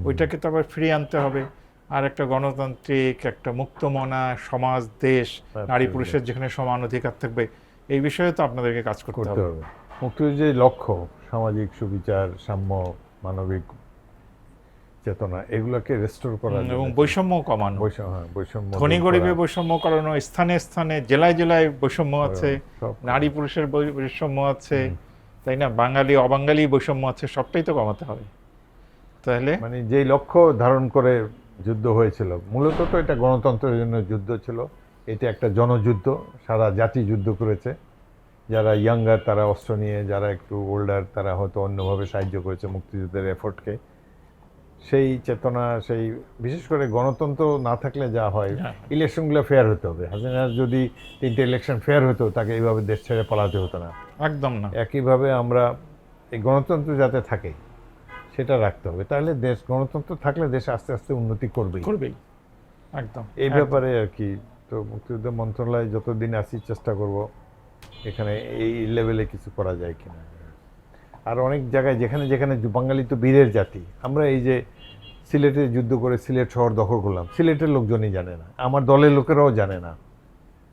ওইটাকে তো আবার ফিরিয়ে আনতে হবে, আর একটা গণতান্ত্রিক, একটা মুক্তমনা সমাজ, দেশ, নারী পুরুষের যেখানে সমান অধিকার থাকবে, এই বিষয়ে তো আপনাদেরকে কাজ করতে হবে। মুক্তিযুদ্ধের লক্ষ্য সামাজিক সুবিচার, সাম্য, মানবিক চেতনা, এগুলোকে রেস্টোর করা এবং বৈষম্য কমানো, বৈষম্য, ধনী গরিবের বৈষম্য করানো, স্থানে স্থানে জেলায় জেলায় বৈষম্য আছে, নারী পুরুষের বৈষম্য আছে, তাই না, বাঙালি অবাঙালি বৈষম্য আছে, সবটাই তো কমাতে হবে। তাহলে মানে যেই লক্ষ্য ধারণ করে যুদ্ধ হয়েছিল, মূলত তো এটা গণতন্ত্রের জন্য যুদ্ধ ছিল, এটা একটা জনযুদ্ধ, সারা জাতি যুদ্ধ করেছে। যারা ইয়াঙ্গার তারা অস্ত্র নিয়ে, যারা একটু ওল্ডার তারা হয়তো অন্যভাবে সাহায্য করেছে মুক্তিযুদ্ধের এফোর্টকে। সেই চেতনা, সেই বিশেষ করে গণতন্ত্র না থাকলে যা হয়, ইলেকশনগুলো ফেয়ার হতে হবে। হাসিনার যদি 3টে ইলেকশন ফেয়ার হতো, তাকে এইভাবে দেশ ছেড়ে পালাতে হতো না, একদম না। একইভাবে আমরা এই গণতন্ত্র যাতে থাকে সেটা রাখতে হবে, তাহলে দেশ, গণতন্ত্র থাকলে দেশ আস্তে আস্তে উন্নতি করবেই। একদম এই ব্যাপারে আর কি। তো মুক্তিযুদ্ধ মন্ত্রণালয় যতদিন আসি চেষ্টা করব এখানে এই লেভেলে কিছু করা যায় কিনা। আর অনেক জায়গায় যেখানে যেখানে বাঙালি তো বীরের জাতি, আমরা এই যে সিলেটে যুদ্ধ করে সিলেট শহর দখল করলাম, সিলেটের লোকজনই জানে না, আমার দলের লোকেরাও জানে না।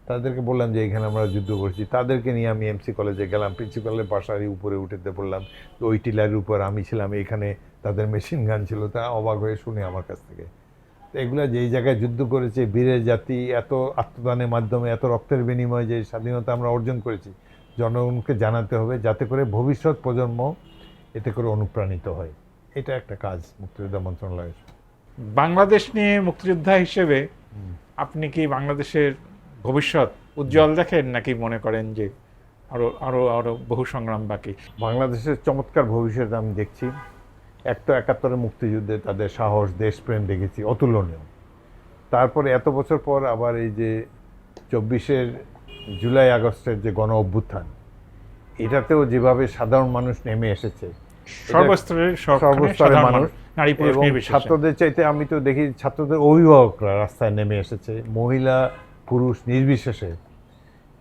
তাদেরকে বললাম যে এখানে আমরা যুদ্ধ করছি, তাদেরকে নিয়ে আমি এমসি কলেজে গেলাম, প্রিন্সিপালের বাসারই উপরে উঠেতে বললাম, ওই টিলারের উপর আমি ছিলাম, এখানে তাদের মেশিন গান ছিল। তা অবাক হয়ে শুনে আমার কাছ থেকে। তো এগুলা যেই জায়গায় যুদ্ধ করেছে বীরের জাতি, এত আত্মদানের মাধ্যমে, এত রক্তের বিনিময়ে যে স্বাধীনতা আমরা অর্জন করেছি, জনগণকে জানাতে হবে যাতে করে ভবিষ্যৎ প্রজন্ম এতে করে অনুপ্রাণিত হয়। এটা একটা কাজ মুক্তিযোদ্ধা মন্ত্রণালয়ের। বাংলাদেশ নিয়ে মুক্তিযোদ্ধা হিসেবে আপনি কি বাংলাদেশের ভবিষ্যৎ উজ্জ্বল দেখেন, নাকি মনে করেন যে আরো আরো আরো বহু সংগ্রাম বাকি? বাংলাদেশের চমৎকার ভবিষ্যৎ আমি দেখছি। এক তো 71-এর মুক্তিযুদ্ধে তাদের সাহস, দেশপ্রেম দেখেছি অতুলনীয়। তারপরে এত বছর পর আবার এই যে 24 জুলাই আগস্টের যে গণ অভ্যুত্থান, এটাতেও যেভাবে সাধারণ মানুষ নেমে এসেছে, সর্বস্তরের মানুষ, এবং ছাত্রদের চাইতে আমি তো দেখি ছাত্রদের অভিভাবকরা রাস্তায় নেমে এসেছে, মহিলা পুরুষ নির্বিশেষে,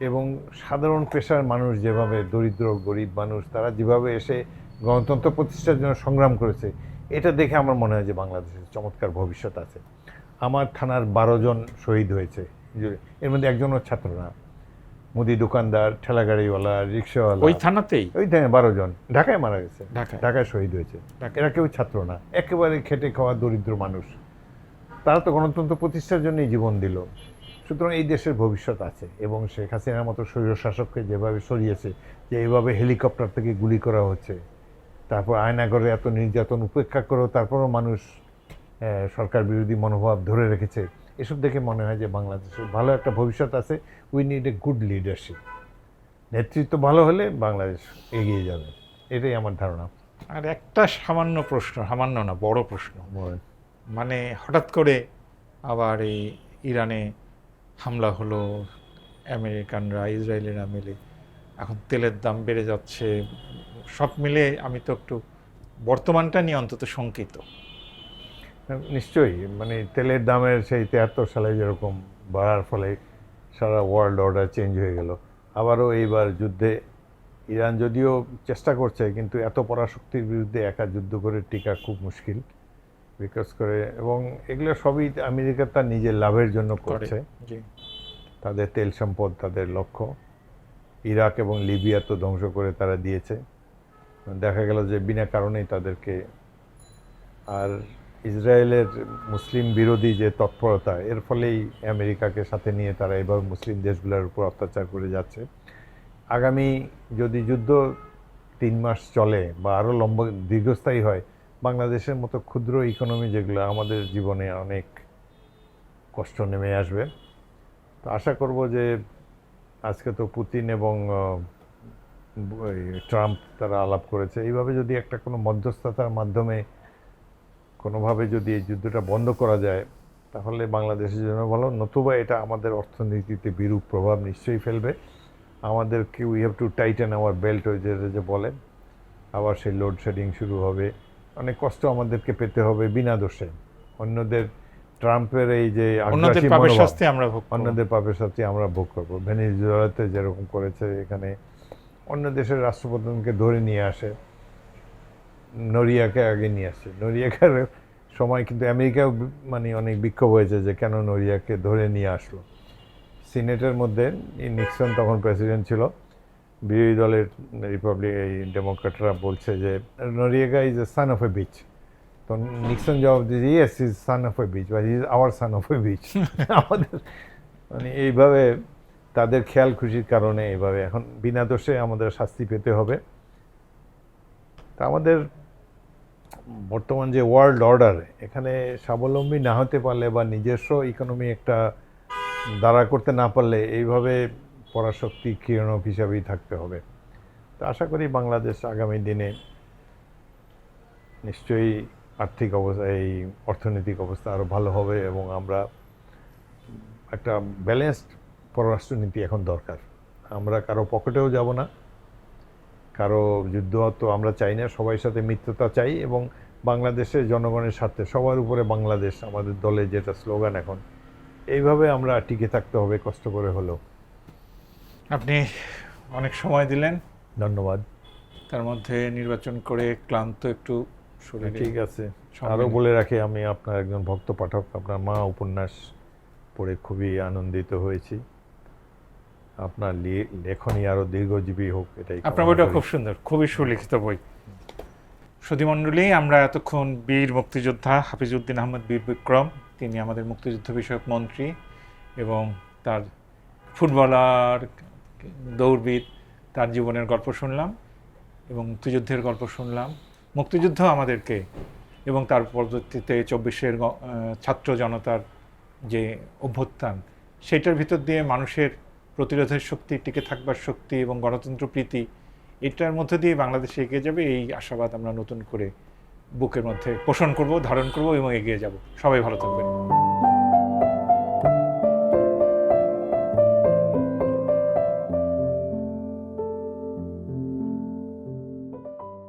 এবং সাধারণ পেশার মানুষ, যেভাবে দরিদ্র গরিব মানুষ তারা যেভাবে এসে গণতন্ত্র প্রতিষ্ঠার জন্য সংগ্রাম করেছে, এটা দেখে আমার মনে হয় যে বাংলাদেশের চমৎকার ভবিষ্যৎ আছে। আমার থানার 12 জন শহীদ হয়েছে, এর মধ্যে একজনও ছাত্র না, মুদি দোকানদার, ঠেলাগাড়িওয়ালা, রিক্সাওয়ালা। ওই থানাতেই 12 জন ঢাকায় মারা গেছে, ঢাকায় শহীদ হয়েছে। এরা কেউ ছাত্র না, একেবারে খেটে খাওয়া দরিদ্র মানুষ। তারা তো গণতন্ত্র প্রতিষ্ঠার জন্যই জীবন দিল। সুতরাং এই দেশের ভবিষ্যৎ আছে। এবং শেখ হাসিনার মতো স্বৈরশাসককে যেভাবে সরিয়েছে, যে এইভাবে হেলিকপ্টার থেকে গুলি করা হচ্ছে, তারপর আয়নাগরে এত নির্যাতন উপেক্ষা করেও তারপরও মানুষ সরকার বিরোধী মনোভাব ধরে রেখেছে, এসব দেখে মনে হয় যে বাংলাদেশের ভালো একটা ভবিষ্যৎ আছে। We need a good leadership. নেতৃত্ব ভালো হলে বাংলাদেশ এগিয়ে যাবে, এটাই আমার ধারণা। আর একটা সামান্য প্রশ্ন, সামান্য না, বড় প্রশ্ন, মানে হঠাৎ করে আবার এই ইরানে হামলা হলো, আমেরিকানরা ইসরায়েলিরা মিলে, এখন তেলের দাম বেড়ে যাচ্ছে, সব মিলে আমি তো একটু বর্তমানটা নিয়ে অন্তত শঙ্কিত। নিশ্চয়ই, মানে তেলের দামের সেই 73 সালে যেরকম বাড়ার ফলে সারা ওয়ার্ল্ড অর্ডার চেঞ্জ হয়ে গেল। আবারও এইবার যুদ্ধে ইরান যদিও চেষ্টা করছে, কিন্তু এত পরাশক্তির বিরুদ্ধে একা যুদ্ধ করে টিকা খুব মুশকিল। বিকাশ করে, এবং এগুলো সবই আমেরিকা তার নিজের লাভের জন্য করে। করছে। জি। তাদের তেল সম্পদ তাদের লক্ষ্য। ইরাক এবং লিবিয়া তো ধ্বংস করে তারা দিয়েছে, দেখা গেল যে বিনা কারণেই তাদেরকে। আর ইসরায়েলের মুসলিম বিরোধী যে তৎপরতা, এর ফলেই আমেরিকাকে সাথে নিয়ে তারা এভাবে মুসলিম দেশগুলোর উপর অত্যাচার করে যাচ্ছে। আগামী যদি যুদ্ধ 3 মাস চলে বা আরও লম্বা দীর্ঘস্থায়ী হয়, বাংলাদেশের মতো ক্ষুদ্র ইকোনমি যেগুলো, আমাদের জীবনে অনেক কষ্ট নেমে আসবে। তো আশা করব যে আজকে তো পুতিন এবং ট্রাম্প তারা আলাপ করেছে, এইভাবে যদি একটা কোনো মধ্যস্থতার মাধ্যমে কোনোভাবে যদি এই যুদ্ধটা বন্ধ করা যায়, তাহলে বাংলাদেশের জন্য ভালো। নতুবা এটা আমাদের অর্থনীতিতে বিরূপ প্রভাব নিশ্চয়ই ফেলবে। আমাদেরকে we have to tighten our belt, ওই যে বলে, আবার সেই লোডশেডিং শুরু হবে। অনেক কষ্ট আমাদেরকে পেতে হবে বিনা দোষে। অন্যদের, ট্রাম্পের এই যে অন্যদের আগ্রাসী পাপের মনোভাব, শাস্তি আমরা ভোগ করব। অন্যদের পাপের সাথে আমরা ভোগ করবো। ভেনেজুয়েলাতে যেরকম করেছে, এখানে অন্য দেশের রাষ্ট্রপ্রধানকে ধরে নিয়ে আসে, নরিয়াকে আগে নিয়ে আসে। নরিয়াকার সময় কিন্তু আমেরিকাও মানে অনেক বিক্ষোভ হয়েছে যে কেন নরিয়াকে ধরে নিয়ে আসলো। সিনেটের মধ্যে নিক্সন তখন প্রেসিডেন্ট ছিল, বিরোধী দলের এই ডেমোক্রেটরা বলছে যে Noriega is a son of a bitch. তো নিক্সন জবাব দিয়েছে, yes is son of a bitch, বা is our son of a bitch. আমাদের মানে এইভাবে তাদের খেয়াল খুশির কারণে এইভাবে এখন বিনা দোষে আমাদের শাস্তি পেতে হবে। তা আমাদের বর্তমান যে ওয়ার্ল্ড অর্ডার, এখানে স্বাবলম্বী না হতে পারলে বা নিজস্ব ইকোনমি একটা দাঁড়া করতে না পারলে এইভাবে পরাশক্তি ক্রীড়নক হিসাবেই থাকতে হবে। তো আশা করি বাংলাদেশ আগামী দিনে নিশ্চয়ই আর্থিক অবস্থা, এই অর্থনৈতিক অবস্থা আরও ভালো হবে, এবং আমরা একটা ব্যালেন্সড পররাষ্ট্রনীতি এখন দরকার। আমরা কারো পকেটেও যাব না, কারো যুদ্ধ তো আমরা চাই না, সবাই সাথে মিত্রতা চাই, এবং বাংলাদেশের জনগণের স্বার্থে সবার উপরে বাংলাদেশ আমাদের দলে যেটা স্লোগান এখন, এইভাবে আমরা টিকে থাকতে হবে কষ্ট করে হলেও। আপনি অনেক সময় দিলেন, ধন্যবাদ। তার মধ্যে নির্বাচন করে ক্লান্ত একটু শরীরে। ঠিক আছে, সময় আরও নেই। বলে রাখি, আমি আপনার একজন ভক্ত পাঠক। আপনার মা উপন্যাস পড়ে খুবই আনন্দিত হয়েছি। আপনার লেখনী আরও দীর্ঘজীবী হোক, এটাই আপনার কামনা বইটা করি। খুব সুন্দর, খুবই সুলিখিত বই। সুধীমণ্ডলী, আমরা এতক্ষণ বীর মুক্তিযোদ্ধা হাফিজউদ্দিন আহমদ বীর বিক্রম, তিনি আমাদের মুক্তিযুদ্ধ বিষয়ক মন্ত্রী, এবং তার ফুটবলার, দৌড়বিদ, তার জীবনের গল্প শুনলাম, এবং মুক্তিযুদ্ধের গল্প শুনলাম। মুক্তিযুদ্ধ আমাদেরকে, এবং তার পরবর্তীতে 24-এর ছাত্র জনতার যে অভ্যুত্থান, সেটার ভিতর দিয়ে মানুষের প্রতিরোধের শক্তি, টিকে থাকবার শক্তি এবং গণতন্ত্র প্রীতি, এটার মধ্যে দিয়ে বাংলাদেশে এগিয়ে যাবে, এই আশাবাদ আমরা নতুন করে বুকের মধ্যে পোষণ করব, ধারণ করব এবং এগিয়ে যাব। সবাই ভালো থাকবেন।